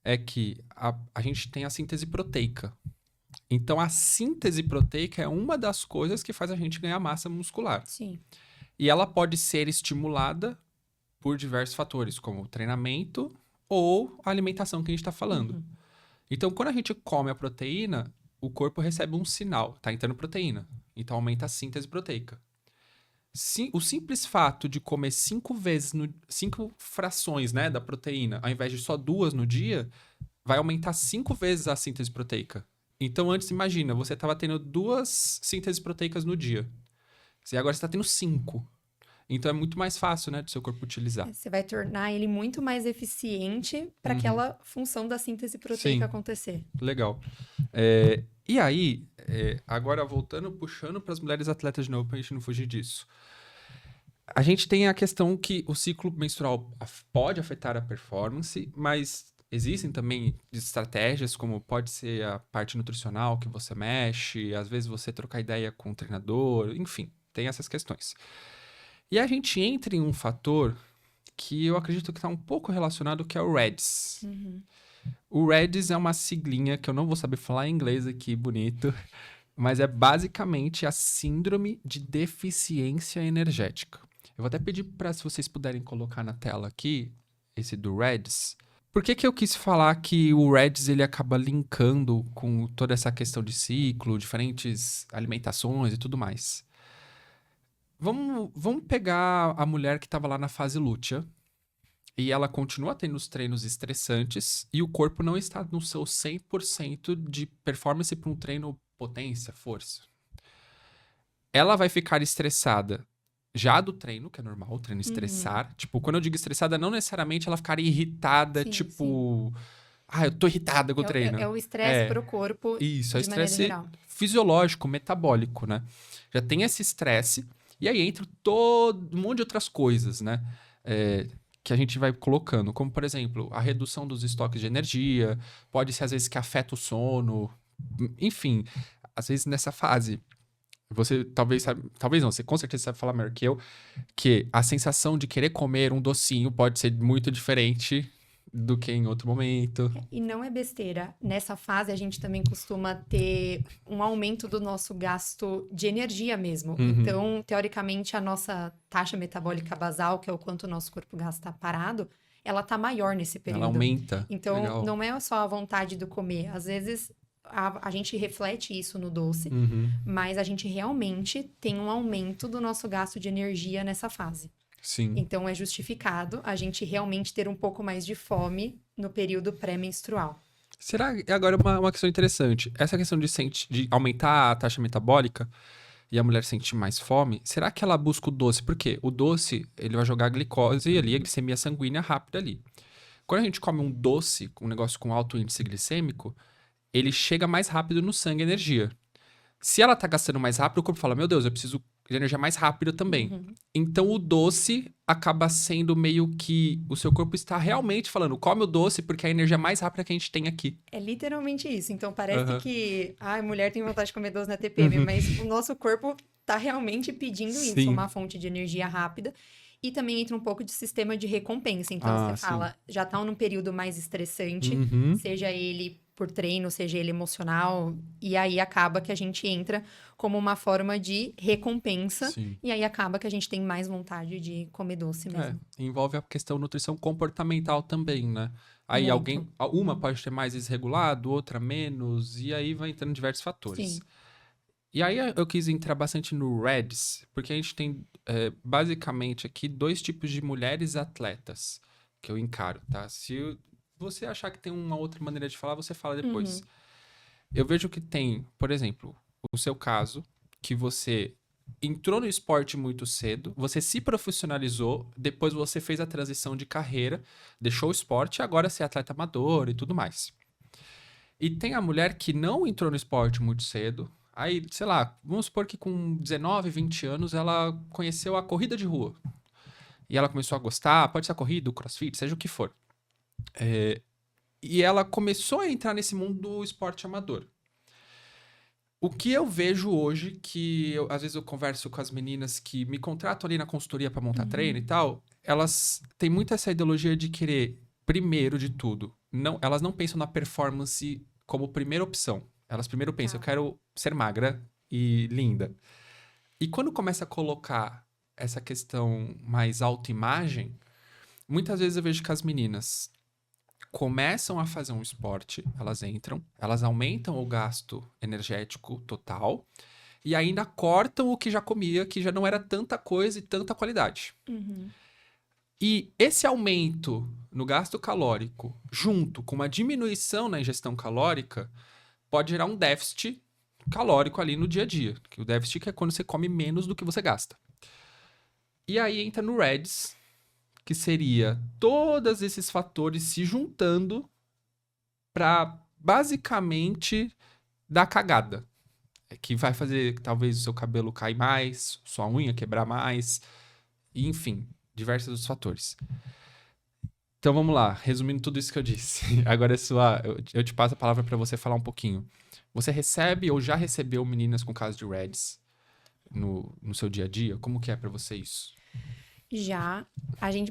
é que a gente tem a síntese proteica. Então, a síntese proteica é uma das coisas que faz a gente ganhar massa muscular. Sim. E ela pode ser estimulada por diversos fatores, como o treinamento ou a alimentação que a gente está falando. Então, quando a gente come a proteína, o corpo recebe um sinal, tá entrando proteína. Então, aumenta a síntese proteica. O simples fato de comer 5 frações, né, da proteína, ao invés de só 2 no dia, vai aumentar 5 vezes a síntese proteica. Então, antes, imagina, você estava tendo 2 sínteses proteicas no dia. E agora você está tendo 5. Então, é muito mais fácil, né, do seu corpo utilizar. Você vai tornar ele muito mais eficiente para aquela função da síntese proteica acontecer. Legal. E aí, agora voltando, puxando para as mulheres atletas de novo, para a gente não fugir disso. A gente tem a questão que o ciclo menstrual pode afetar a performance, mas existem também estratégias, como pode ser a parte nutricional que você mexe, às vezes você trocar ideia com o treinador, enfim, tem essas questões. E a gente entra em um fator que eu acredito que está um pouco relacionado, que é o REDS. O REDS é uma siglinha que eu não vou saber falar em inglês aqui, bonito, mas é basicamente a síndrome de deficiência energética. Eu vou até pedir para, se vocês puderem colocar na tela aqui, esse do REDS. Por que eu quis falar que o REDS ele acaba linkando com toda essa questão de ciclo, diferentes alimentações e tudo mais? Vamos pegar a mulher que estava lá na fase lútea e ela continua tendo os treinos estressantes e o corpo não está no seu 100% de performance para um treino potência, força. Ela vai ficar estressada já do treino, que é normal, o treino estressar. Tipo, quando eu digo estressada, não necessariamente ela ficaria irritada, eu tô irritada com o treino. É o estresse pro corpo. Isso, é o de maneira estresse geral. fisiológico, metabólico, né? Já tem esse estresse. E aí entra um monte de outras coisas, né? Que a gente vai colocando. Como, por exemplo, a redução dos estoques de energia. Pode ser, às vezes, que afeta o sono. Enfim, às vezes nessa fase. Você talvez não, você com certeza sabe falar melhor que eu, que a sensação de querer comer um docinho pode ser muito diferente do que em outro momento. E não é besteira. Nessa fase, a gente também costuma ter um aumento do nosso gasto de energia mesmo. Uhum. Então, teoricamente, a nossa taxa metabólica basal, que é o quanto o nosso corpo gasta parado, ela tá maior nesse período. Ela aumenta. Então, Legal. não é só a vontade do comer. Às vezes, a gente reflete isso no doce, Uhum. mas a gente realmente tem um aumento do nosso gasto de energia nessa fase. Sim. Então, é justificado a gente realmente ter um pouco mais de fome no período pré-menstrual. Será que agora uma questão interessante? Essa questão de aumentar a taxa metabólica e a mulher sentir mais fome, será que ela busca o doce? Por quê? O doce, ele vai jogar a glicose ali, a glicemia sanguínea rápida ali. Quando a gente come um doce, um negócio com alto índice glicêmico, ele chega mais rápido no sangue a energia. Se ela tá gastando mais rápido, o corpo fala, meu Deus, eu preciso de energia mais rápida também. Uhum. Então, o doce acaba sendo meio que o seu corpo está realmente falando, come o doce porque é a energia mais rápida que a gente tem aqui. É literalmente isso. Então, parece Aham. que a mulher tem vontade de comer doce na TPM, mas o nosso corpo tá realmente pedindo isso, Sim. uma fonte de energia rápida. E também entra um pouco de sistema de recompensa. Então, Ah, você sim. fala, já tá num período mais estressante, Uhum. seja ele por treino, seja ele emocional, e aí acaba que a gente entra como uma forma de recompensa, Sim. e aí acaba que a gente tem mais vontade de comer doce mesmo. Envolve a questão nutrição comportamental também, né? Aí Muito. alguém, uma pode ter mais desregulado, outra menos, e aí vai entrando diversos fatores. Sim. E aí eu quis entrar bastante no REDS, porque a gente tem basicamente aqui 2 tipos de mulheres atletas que eu encaro, tá? Se você achar que tem uma outra maneira de falar, você fala depois. Uhum. Eu vejo que tem, por exemplo, o seu caso, que você entrou no esporte muito cedo, você se profissionalizou, depois você fez a transição de carreira, deixou o esporte e agora você é atleta amador e tudo mais. E tem a mulher que não entrou no esporte muito cedo, aí, sei lá, vamos supor que com 19, 20 anos ela conheceu a corrida de rua. E ela começou a gostar, pode ser a corrida, o crossfit, seja o que for. E ela começou a entrar nesse mundo do esporte amador. O que eu vejo hoje, às vezes eu converso com as meninas que me contratam ali na consultoria para montar treino e tal, elas têm muito essa ideologia de querer, primeiro de tudo, elas não pensam na performance como primeira opção. Elas primeiro pensam, eu quero ser magra e linda. E quando começa a colocar essa questão mais autoimagem, muitas vezes eu vejo que as meninas começam a fazer um esporte, elas entram, elas aumentam o gasto energético total e ainda cortam o que já comia, que já não era tanta coisa e tanta qualidade. Uhum. E esse aumento no gasto calórico, junto com uma diminuição na ingestão calórica, pode gerar um déficit calórico ali no dia a dia. Que o déficit é quando você come menos do que você gasta. E aí entra no REDS, que seria todos esses fatores se juntando para basicamente dar cagada. Que vai fazer talvez o seu cabelo cair mais, sua unha quebrar mais, e, enfim, diversos outros fatores. Então vamos lá, resumindo tudo isso que eu disse. Agora eu te passo a palavra para você falar um pouquinho. Você recebe ou já recebeu meninas com caso de REDS no seu dia a dia? Como que é para você isso? Já,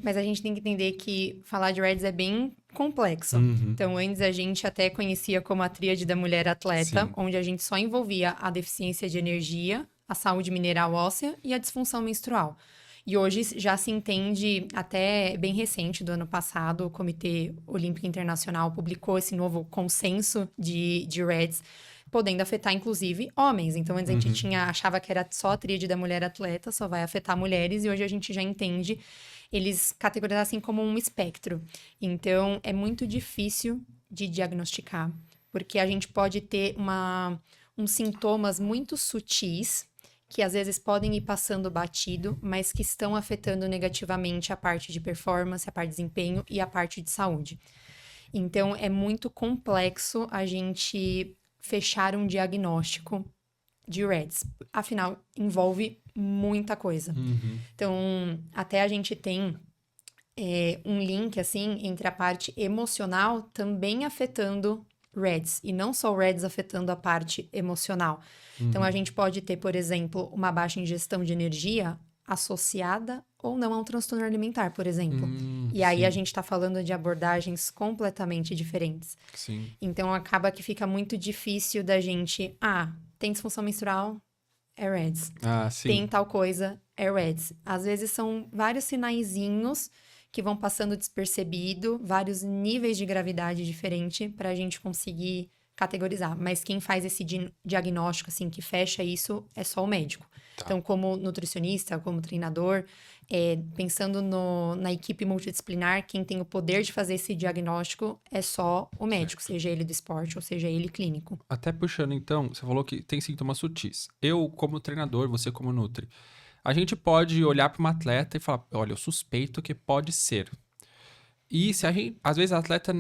mas a gente tem que entender que falar de REDS é bem complexo. Uhum. Então, antes a gente até conhecia como a tríade da mulher atleta, Sim. onde a gente só envolvia a deficiência de energia, a saúde mineral óssea e a disfunção menstrual. E hoje já se entende, até bem recente, do ano passado, o Comitê Olímpico Internacional publicou esse novo consenso de REDS, podendo afetar, inclusive, homens. Então, antes a gente achava que era só a tríade da mulher atleta, só vai afetar mulheres, e hoje a gente já entende eles categorizar assim como um espectro. Então, é muito difícil de diagnosticar, porque a gente pode ter uns sintomas muito sutis, que às vezes podem ir passando batido, mas que estão afetando negativamente a parte de performance, a parte de desempenho e a parte de saúde. Então, é muito complexo a gente fechar um diagnóstico de REDS. Afinal, envolve muita coisa. Então, até a gente tem um link, assim, entre a parte emocional também afetando REDS. E não só o REDS afetando a parte emocional. Então, a gente pode ter, por exemplo, uma baixa ingestão de energia associada ou não a um transtorno alimentar, por exemplo. E aí sim, a gente está falando de abordagens completamente diferentes. sim. Então acaba que fica muito difícil da gente, tem disfunção menstrual, é REDS. Ah, Tem sim. tal coisa, é REDS. Às vezes são vários sinaizinhos que vão passando despercebido, vários níveis de gravidade diferente para a gente conseguir categorizar. Mas quem faz esse diagnóstico, assim, que fecha isso, é só o médico. Tá. Então, como nutricionista, como treinador, pensando na equipe multidisciplinar, quem tem o poder de fazer esse diagnóstico é só o médico, Certo. seja ele do esporte ou seja ele clínico. Até puxando, então, você falou que tem sintomas sutis. Eu, como treinador, você como nutri, a gente pode olhar para uma atleta e falar, olha, eu suspeito que pode ser. E se a gente, às vezes a atleta,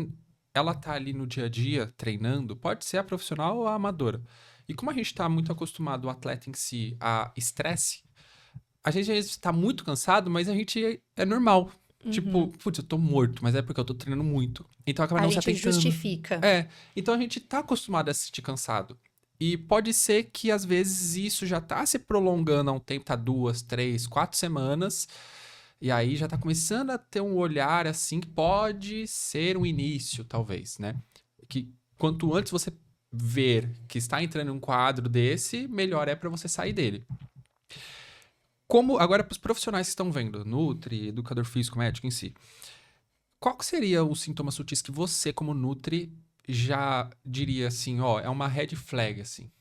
ela tá ali no dia a dia treinando, pode ser a profissional ou a amadora. E como a gente tá muito acostumado, o atleta em si, a estresse, a gente às vezes tá muito cansado, mas a gente é normal. Tipo, Uhum. putz, eu tô morto, mas é porque eu tô treinando muito. Então acaba A não se gente atentando. justifica. É, então a gente tá acostumado a se sentir cansado. E pode ser que às vezes isso já tá se prolongando há um tempo, tá 2, 3, 4 semanas. E aí já tá começando a ter um olhar assim que pode ser um início, talvez, né? Que quanto antes você ver que está entrando em um quadro desse, melhor é para você sair dele. Como agora para os profissionais que estão vendo, Nutri, educador físico, médico em si, qual que seria os sintomas sutis que você, como Nutri, já diria assim, ó, é uma red flag, assim?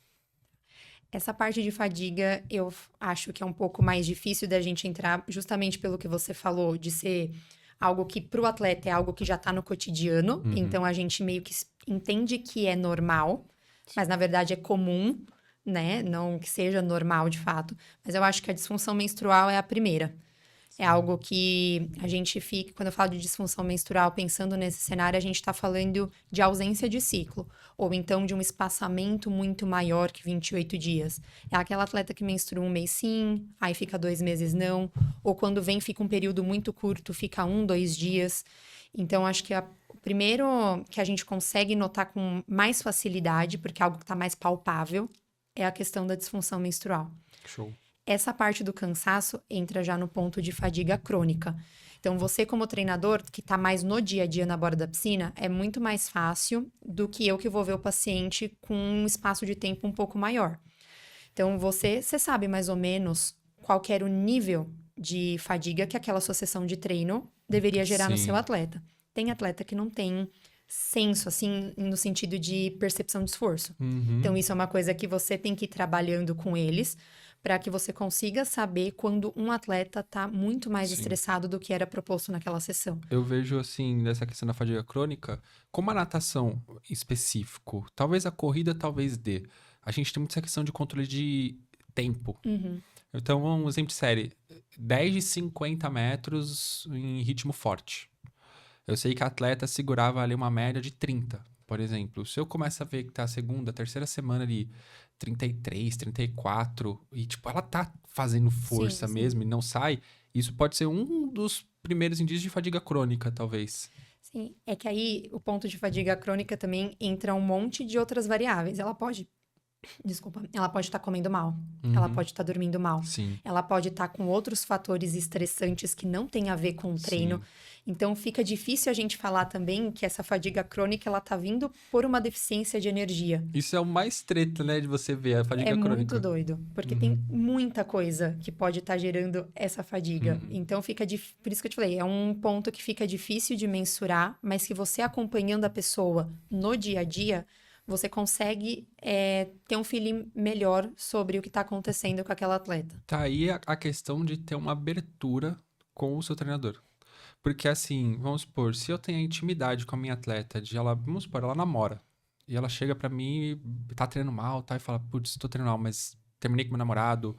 Essa parte de fadiga, eu acho que é um pouco mais difícil da gente entrar, justamente pelo que você falou, de ser algo que para o atleta é algo que já está no cotidiano, Uhum. então a gente meio que entende que é normal, mas na verdade é comum, né? Não que seja normal de fato, mas eu acho que a disfunção menstrual é a primeira. É algo que a gente fica, quando eu falo de disfunção menstrual, pensando nesse cenário, a gente está falando de ausência de ciclo, ou então de um espaçamento muito maior que 28 dias. É aquela atleta que menstrua um mês sim, aí fica 2 meses não, ou quando vem fica um período muito curto, fica 1, 2 dias. Então, acho que o primeiro que a gente consegue notar com mais facilidade, porque é algo que está mais palpável, é a questão da disfunção menstrual. Show. Essa parte do cansaço entra já no ponto de fadiga crônica. Então, você, como treinador, que está mais no dia a dia na borda da piscina, é muito mais fácil do que eu que vou ver o paciente com um espaço de tempo um pouco maior. Então, você sabe mais ou menos qual que era o nível de fadiga que aquela sua sessão de treino deveria gerar no seu Sim. atleta. Tem atleta que não tem senso, assim, no sentido de percepção de esforço. Então, Uhum. isso é uma coisa que você tem que ir trabalhando com eles para que você consiga saber quando um atleta está muito mais Sim. estressado do que era proposto naquela sessão. Eu vejo, assim, nessa questão da fadiga crônica, como a natação em específico, talvez a corrida, talvez dê. A gente tem muita essa questão de controle de tempo. Uhum. Então, um exemplo de série, 10 de 50 metros em ritmo forte. Eu sei que a atleta segurava ali uma média de 30, por exemplo. Se eu começo a ver que tá a segunda, terceira semana ali, 33, 34, e tipo, ela tá fazendo Sim, força sim. mesmo e não sai, isso pode ser um dos primeiros indícios de fadiga crônica, talvez. Sim, é que aí o ponto de fadiga crônica também entra um monte de outras variáveis. Ela pode, desculpa, ela pode estar comendo mal, ela Uhum. pode estar dormindo mal, Sim, ela pode estar com outros fatores estressantes que não têm a ver com o treino. sim. Então fica difícil a gente falar também que essa fadiga crônica ela tá vindo por uma deficiência de energia. Isso é o mais treta, né, de você ver a É fadiga muito crônica. doido, porque Uhum. tem muita coisa que pode estar gerando essa fadiga. Uhum. Então fica por isso que eu te falei, é um ponto que fica difícil de mensurar, mas que você acompanhando a pessoa no dia a dia, você consegue ter um feeling melhor sobre o que está acontecendo com aquela atleta. Tá aí a questão de ter uma abertura com o seu treinador. Porque assim, vamos supor, se eu tenho a intimidade com a minha atleta, de ela, vamos supor, ela namora. E ela chega pra mim e tá treinando mal, tá? E fala, putz, tô treinando mal, mas terminei com meu namorado.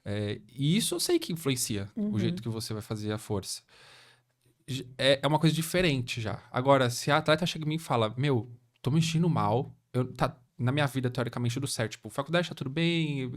E isso eu sei que influencia o jeito Uhum. que você vai fazer a força. É uma coisa diferente já. Agora, se a atleta chega em mim e fala, meu, tô me sentindo mal, tá na minha vida, teoricamente, tudo certo. Tipo, faculdade tá tudo bem,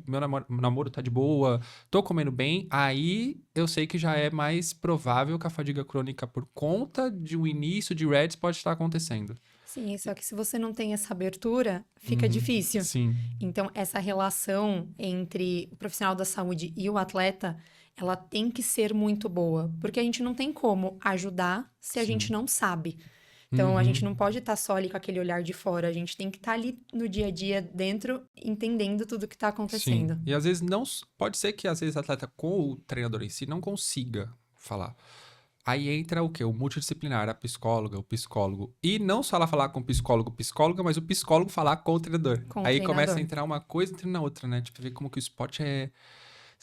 meu namoro tá de boa, tô comendo bem, aí eu sei que já é mais provável que a fadiga crônica, por conta de um início de REDS, pode estar acontecendo. Sim, só que se você não tem essa abertura, fica Uhum. difícil. Sim, Então, essa relação entre o profissional da saúde e o atleta, ela tem que ser muito boa, porque a gente não tem como ajudar se a Sim. gente não sabe. Então, a gente Uhum. não pode estar só ali com aquele olhar de fora, a gente tem que estar ali no dia a dia, dentro, entendendo tudo que está Sim. acontecendo. E às vezes não. Pode ser que às vezes o atleta com o treinador em si não consiga falar. Aí entra o quê? O multidisciplinar, a psicóloga, o psicólogo. E não só ela falar com o psicólogo, psicóloga, mas o psicólogo falar com o treinador. Com o Aí começa a treinador. entrar uma coisa entra na outra, né? Tipo, ver como que o esporte é.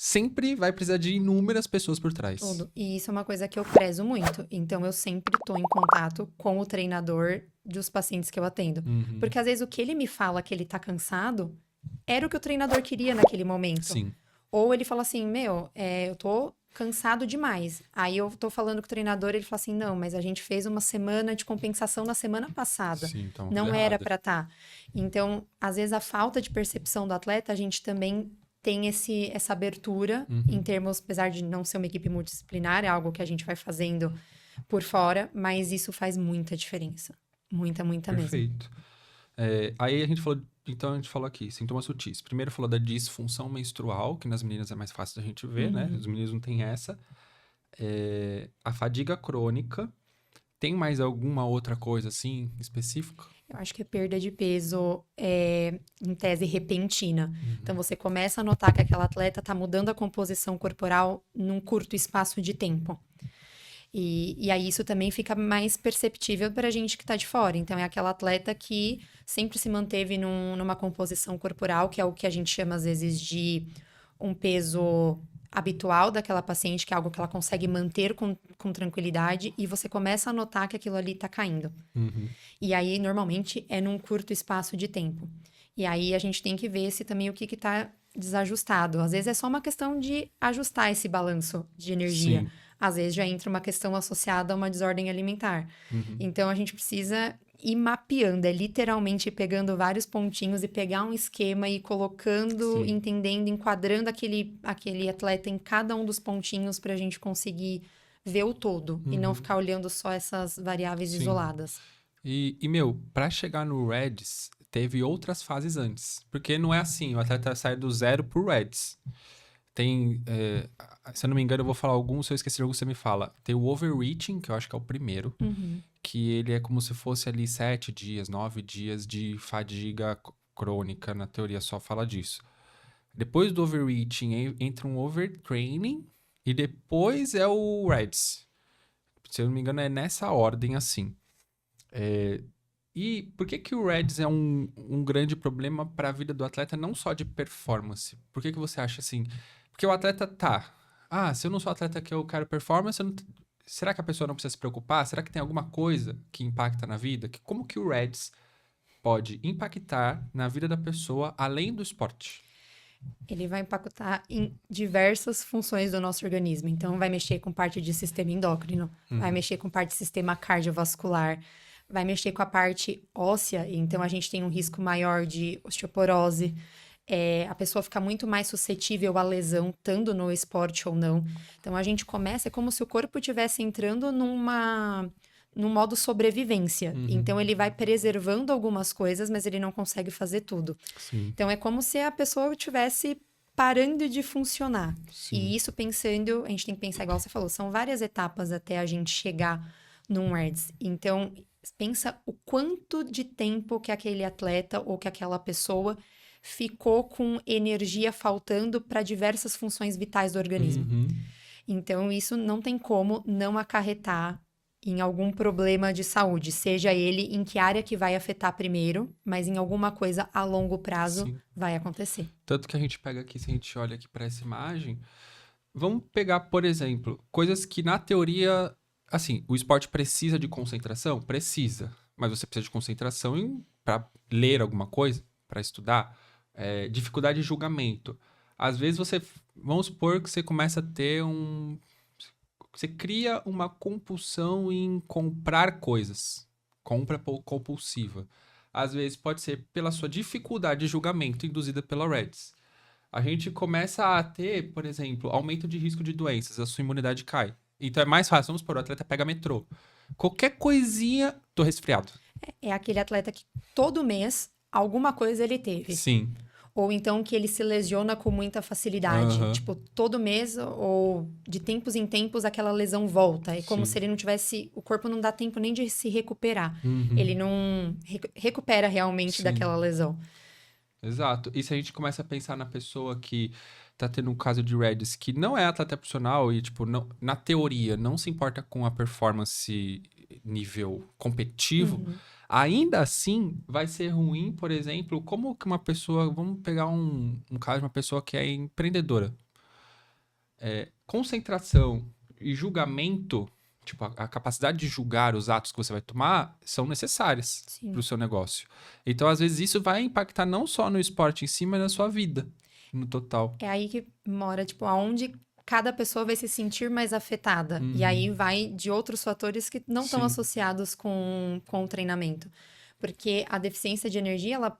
Sempre vai precisar de inúmeras pessoas por trás. Tudo. E isso é uma coisa que eu prezo muito. Então, eu sempre estou em contato com o treinador dos pacientes que eu atendo. Uhum. Porque às vezes o que ele me fala que ele tá cansado era o que o treinador queria naquele momento. Sim. Ou ele fala assim, eu tô cansado demais. Aí eu tô falando com o treinador, ele fala assim, não, mas a gente fez uma semana de compensação na semana passada. Sim, então uma Não coisa era errada. pra estar. Então, às vezes a falta de percepção do atleta, a gente também tem essa abertura em Uhum. termos, apesar de não ser uma equipe multidisciplinar, é algo que a gente vai fazendo por fora, mas isso faz muita diferença. Muita, muita mesmo. Perfeito. Aí a gente falou. Então a gente falou aqui, sintomas sutis. Primeiro falou da disfunção menstrual, que nas meninas é mais fácil da gente ver, né? Os meninos não têm essa. A fadiga crônica. Tem mais alguma outra coisa assim específica? Eu acho que a perda de peso é, em tese, repentina. Então, você começa a notar que aquela atleta está mudando a composição corporal num curto espaço de tempo. E aí isso também fica mais perceptível para a gente que está de fora. Então, é aquela atleta que sempre se manteve numa composição corporal, que é o que a gente chama, às vezes, de um peso habitual daquela paciente, que é algo que ela consegue manter com tranquilidade, e você começa a notar que aquilo ali está caindo. Uhum. E aí, normalmente, é num curto espaço de tempo. E aí, a gente tem que ver se também o que está desajustado. Às vezes, é só uma questão de ajustar esse balanço de energia. Sim. Às vezes, já entra uma questão associada a uma desordem alimentar. Uhum. Então, a gente precisa ir mapeando, é literalmente ir pegando vários pontinhos e pegar um esquema e ir colocando, Sim. entendendo, enquadrando aquele atleta em cada um dos pontinhos para a gente conseguir ver o todo e não ficar olhando só essas variáveis Sim. isoladas. Meu, pra chegar no Reds, teve outras fases antes. Porque não é assim, o atleta sai do zero pro Reds. Tem, se eu não me engano, eu vou falar alguns, se eu esquecer algum, você me fala. Tem o overreaching, que eu acho que é o primeiro, que ele é como se fosse ali 7 dias, 9 dias de fadiga crônica, na teoria só fala disso. Depois do overreaching entra um overtraining e depois é o Reds. Se eu não me engano, é nessa ordem assim. E por que que o Reds é um grande problema para a vida do atleta, não só de performance? Por que que você acha assim? Porque o atleta tá. Ah, se eu não sou atleta que eu quero performance, será que a pessoa não precisa se preocupar? Será que tem alguma coisa que impacta na vida? Como que o Reds pode impactar na vida da pessoa além do esporte? Ele vai impactar em diversas funções do nosso organismo. Então, vai mexer com parte de sistema endócrino, vai mexer com parte de sistema cardiovascular, vai mexer com a parte óssea. Então, a gente tem um risco maior de osteoporose. A pessoa fica muito mais suscetível à lesão, estando no esporte ou não. Então, a gente começa, é como se o corpo estivesse entrando num modo sobrevivência. Então, ele vai preservando algumas coisas, mas ele não consegue fazer tudo. Sim. Então, é como se a pessoa estivesse parando de funcionar. Sim. E isso pensando, a gente tem que pensar, igual você falou, são várias etapas até a gente chegar num REDS. Então, pensa o quanto de tempo que aquele atleta ou que aquela pessoa ficou com energia faltando para diversas funções vitais do organismo. Então, isso não tem como não acarretar em algum problema de saúde, seja ele em que área que vai afetar primeiro, mas em alguma coisa a longo prazo Sim. vai acontecer. Tanto que a gente pega aqui, se a gente olha aqui para essa imagem, vamos pegar, por exemplo, coisas que na teoria, assim, o esporte precisa de concentração? Precisa. Mas você precisa de concentração para ler alguma coisa, para estudar. Dificuldade de julgamento. Às vezes vamos supor que você começa a ter você cria uma compulsão em comprar coisas. Compra compulsiva. Às vezes pode ser pela sua dificuldade de julgamento induzida pela Reds. A gente começa a ter, por exemplo, aumento de risco de doenças, a sua imunidade cai. Então é mais fácil, vamos supor, o atleta pega metrô. Qualquer coisinha, tô resfriado. É aquele atleta que todo mês alguma coisa ele teve. Sim. ou então que ele se lesiona com muita facilidade. Aham. Tipo, todo mês ou de tempos em tempos aquela lesão volta. É como Sim. se ele não tivesse, o corpo não dá tempo nem de se recuperar. Uhum. Ele não recupera realmente Sim. daquela lesão. Exato. E se a gente começa a pensar na pessoa que tá tendo um caso de Redis que não é atleta profissional e, tipo, não, na teoria, não se importa com a performance nível competitivo, Uhum. ainda assim vai ser ruim, por exemplo, como que uma pessoa. Vamos pegar um caso de uma pessoa que é empreendedora. Concentração e julgamento, tipo, a capacidade de julgar os atos que você vai tomar são necessárias Sim. para o seu negócio. Então, às vezes, isso vai impactar não só no esporte em si, mas na sua vida, no total. É aí que mora, tipo, aonde cada pessoa vai se sentir mais afetada. E aí Uhum. vai de outros fatores que não estão Sim. associados com o treinamento. Porque a deficiência de energia, ela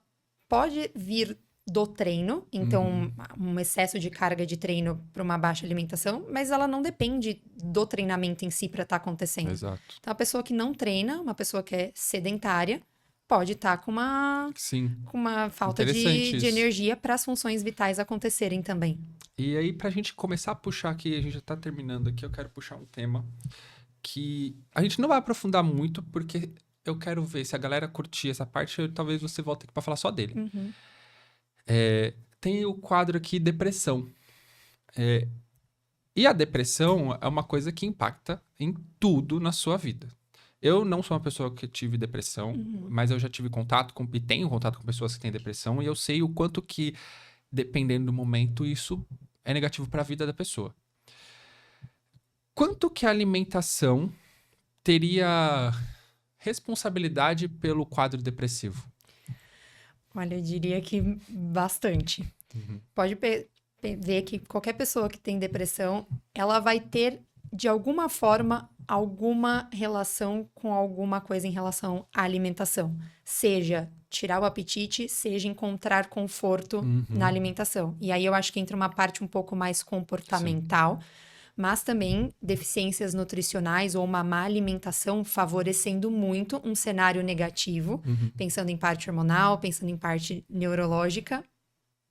pode vir do treino, então um excesso de carga de treino para uma baixa alimentação, mas ela não depende do treinamento em si para estar acontecendo. Exato. Então, a pessoa que não treina, uma pessoa que é sedentária, pode estar Sim. com uma falta Interessante de isso. energia para as funções vitais acontecerem também. E aí, pra gente começar a puxar aqui, a gente já tá terminando aqui, eu quero puxar um tema que a gente não vai aprofundar muito, porque eu quero ver se a galera curtir essa parte, talvez você volte aqui pra falar só dele. Uhum. Tem o quadro aqui, depressão. E a depressão é uma coisa que impacta em tudo na sua vida. Eu não sou uma pessoa que tive depressão, mas eu já tive contato com, e tenho contato com pessoas que têm depressão, e eu sei o quanto que, dependendo do momento, isso é negativo para a vida da pessoa. Quanto que a alimentação teria responsabilidade pelo quadro depressivo? Olha, eu diria que bastante. Pode ver que qualquer pessoa que tem depressão, ela vai ter, de alguma forma, alguma relação com alguma coisa em relação à alimentação. Seja tirar o apetite, seja encontrar conforto na alimentação. E aí eu acho que entra uma parte um pouco mais comportamental, mas também deficiências nutricionais ou uma má alimentação favorecendo muito um cenário negativo, pensando em parte hormonal, pensando em parte neurológica,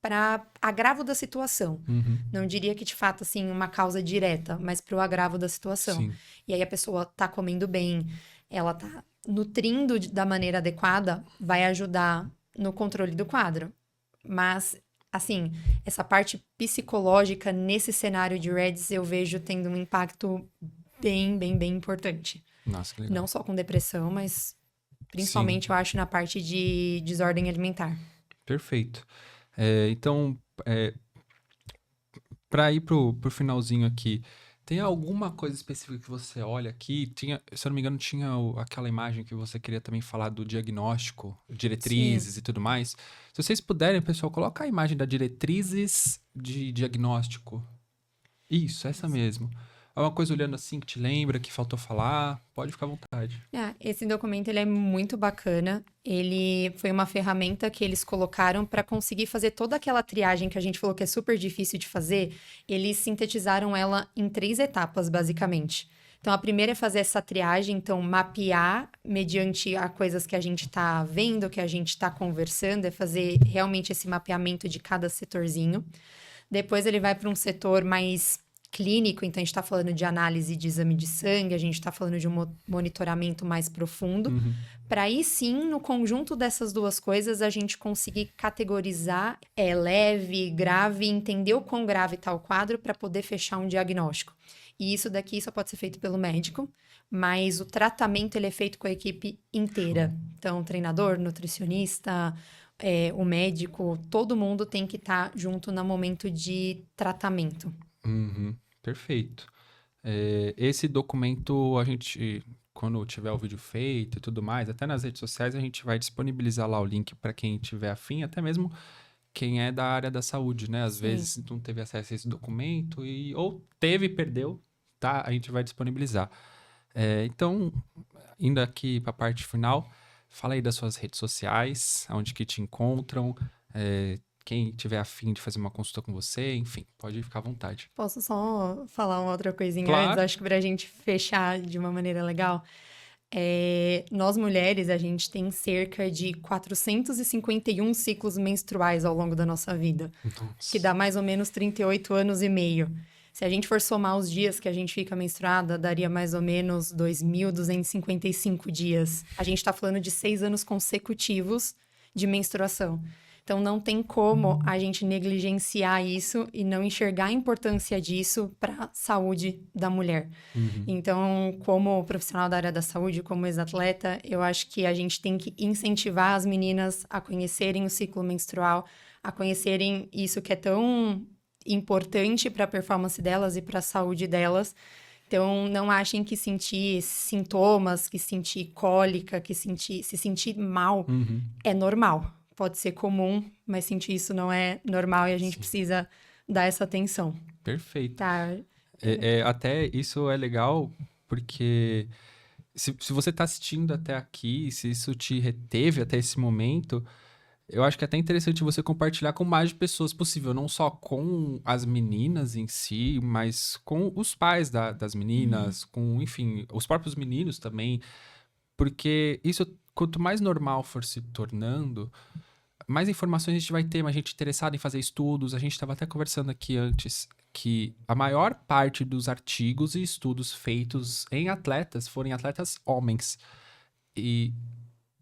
para agravo da situação. Não diria que, de fato, assim, uma causa direta, mas para o agravo da situação. Sim. E aí a pessoa tá comendo bem, ela tá nutrindo da maneira adequada, vai ajudar no controle do quadro. Mas, assim, essa parte psicológica nesse cenário de Reds eu vejo tendo um impacto bem, bem, bem importante. Nossa, que legal. Não só com depressão, mas principalmente eu acho na parte de desordem alimentar. Perfeito. Então, para ir pro finalzinho aqui, tem alguma coisa específica que você olha aqui? Tinha, se eu não me engano, tinha aquela imagem que você queria também falar do diagnóstico, diretrizes e tudo mais. Se vocês puderem, pessoal, coloca a imagem da diretrizes de diagnóstico. Isso, essa mesmo. É uma coisa olhando assim que te lembra, que faltou falar, pode ficar à vontade. Esse documento ele é muito bacana. Ele foi uma ferramenta que eles colocaram para conseguir fazer toda aquela triagem que a gente falou que é super difícil de fazer. Eles sintetizaram ela em 3 etapas, basicamente. Então, a primeira é fazer essa triagem, então, mapear mediante a coisas que a gente está vendo, que a gente está conversando, é fazer realmente esse mapeamento de cada setorzinho. Depois, ele vai para um setor mais clínico, então a gente está falando de análise de exame de sangue, a gente está falando de um monitoramento mais profundo, para aí sim, no conjunto dessas duas coisas, a gente conseguir categorizar leve, grave, entender o quão grave está o quadro para poder fechar um diagnóstico. E isso daqui só pode ser feito pelo médico, mas o tratamento ele é feito com a equipe inteira. Então, treinador, nutricionista, o médico, todo mundo tem que estar junto no momento de tratamento. Perfeito. Esse documento, a gente, quando tiver o vídeo feito e tudo mais, até nas redes sociais, a gente vai disponibilizar lá o link para quem tiver afim, até mesmo quem é da área da saúde, né? Às vezes não teve acesso a esse documento ou teve e perdeu, tá? A gente vai disponibilizar. Então, indo aqui para a parte final, fala aí das suas redes sociais, onde que te encontram, quem tiver afim de fazer uma consulta com você, enfim, pode ficar à vontade. Posso só falar uma outra coisinha Claro. antes? Acho que pra gente fechar de uma maneira legal. Nós mulheres, a gente tem cerca de 451 ciclos menstruais ao longo da nossa vida, que dá mais ou menos 38 anos e meio. Se a gente for somar os dias que a gente fica menstruada, daria mais ou menos 2.255 dias. A gente está falando de 6 anos consecutivos de menstruação. Então, não tem como a gente negligenciar isso e não enxergar a importância disso para a saúde da mulher. Então, como profissional da área da saúde, como ex-atleta, eu acho que a gente tem que incentivar as meninas a conhecerem o ciclo menstrual, a conhecerem isso que é tão importante para a performance delas e para a saúde delas. Então, não achem que sentir sintomas, que sentir cólica, que se sentir mal é normal. Pode ser comum, mas sentir isso não é normal e a gente precisa dar essa atenção. Perfeito. Tá? Até isso é legal, porque se você está assistindo até aqui, se isso te reteve até esse momento, eu acho que é até interessante você compartilhar com mais pessoas possível, não só com as meninas em si, mas com os pais das meninas, com, enfim, os próprios meninos também, porque isso, quanto mais normal for se tornando, mais informações a gente vai ter, mais gente interessada em fazer estudos. A gente estava até conversando aqui antes que a maior parte dos artigos e estudos feitos em atletas foram em atletas homens. E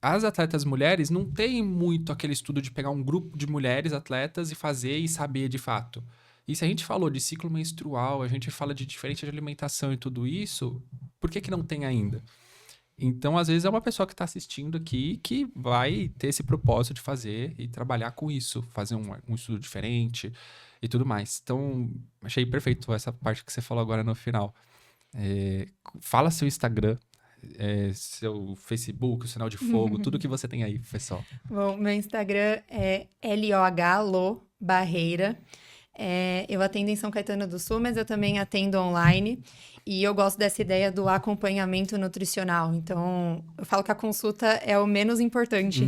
as atletas mulheres não tem muito aquele estudo de pegar um grupo de mulheres atletas e fazer e saber de fato. E se a gente falou de ciclo menstrual, a gente fala de diferente de alimentação e tudo isso, por que não tem ainda? Então, às vezes, é uma pessoa que está assistindo aqui que vai ter esse propósito de fazer e trabalhar com isso, fazer um estudo diferente e tudo mais. Então, achei perfeito essa parte que você falou agora no final. Fala seu Instagram, seu Facebook, o sinal de fogo, tudo que você tem aí, pessoal. Bom, meu Instagram é LOH_Barreira. Eu atendo em São Caetano do Sul, mas eu também atendo online. E eu gosto dessa ideia do acompanhamento nutricional. Então, eu falo que a consulta é o menos importante.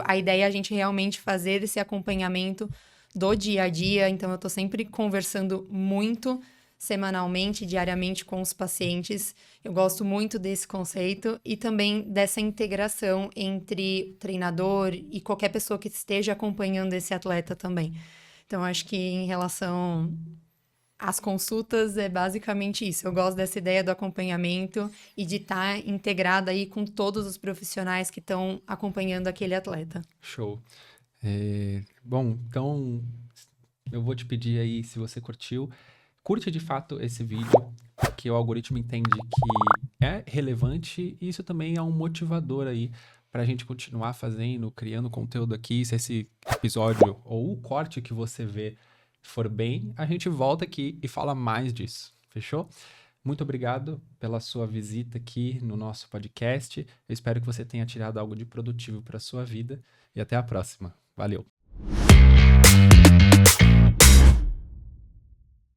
A ideia é a gente realmente fazer esse acompanhamento do dia a dia. Então, eu estou sempre conversando muito, semanalmente, diariamente com os pacientes. Eu gosto muito desse conceito e também dessa integração entre treinador e qualquer pessoa que esteja acompanhando esse atleta também. Então, acho que em relação às consultas é basicamente isso. Eu gosto dessa ideia do acompanhamento e de estar integrada aí com todos os profissionais que estão acompanhando aquele atleta. Show. Bom, então eu vou te pedir aí, se você curtiu, curte de fato esse vídeo, porque o algoritmo entende que é relevante e isso também é um motivador aí para a gente continuar fazendo, criando conteúdo aqui. Se esse episódio ou o corte que você vê for bem, a gente volta aqui e fala mais disso. Fechou? Muito obrigado pela sua visita aqui no nosso podcast. Eu espero que você tenha tirado algo de produtivo para a sua vida e até a próxima. Valeu!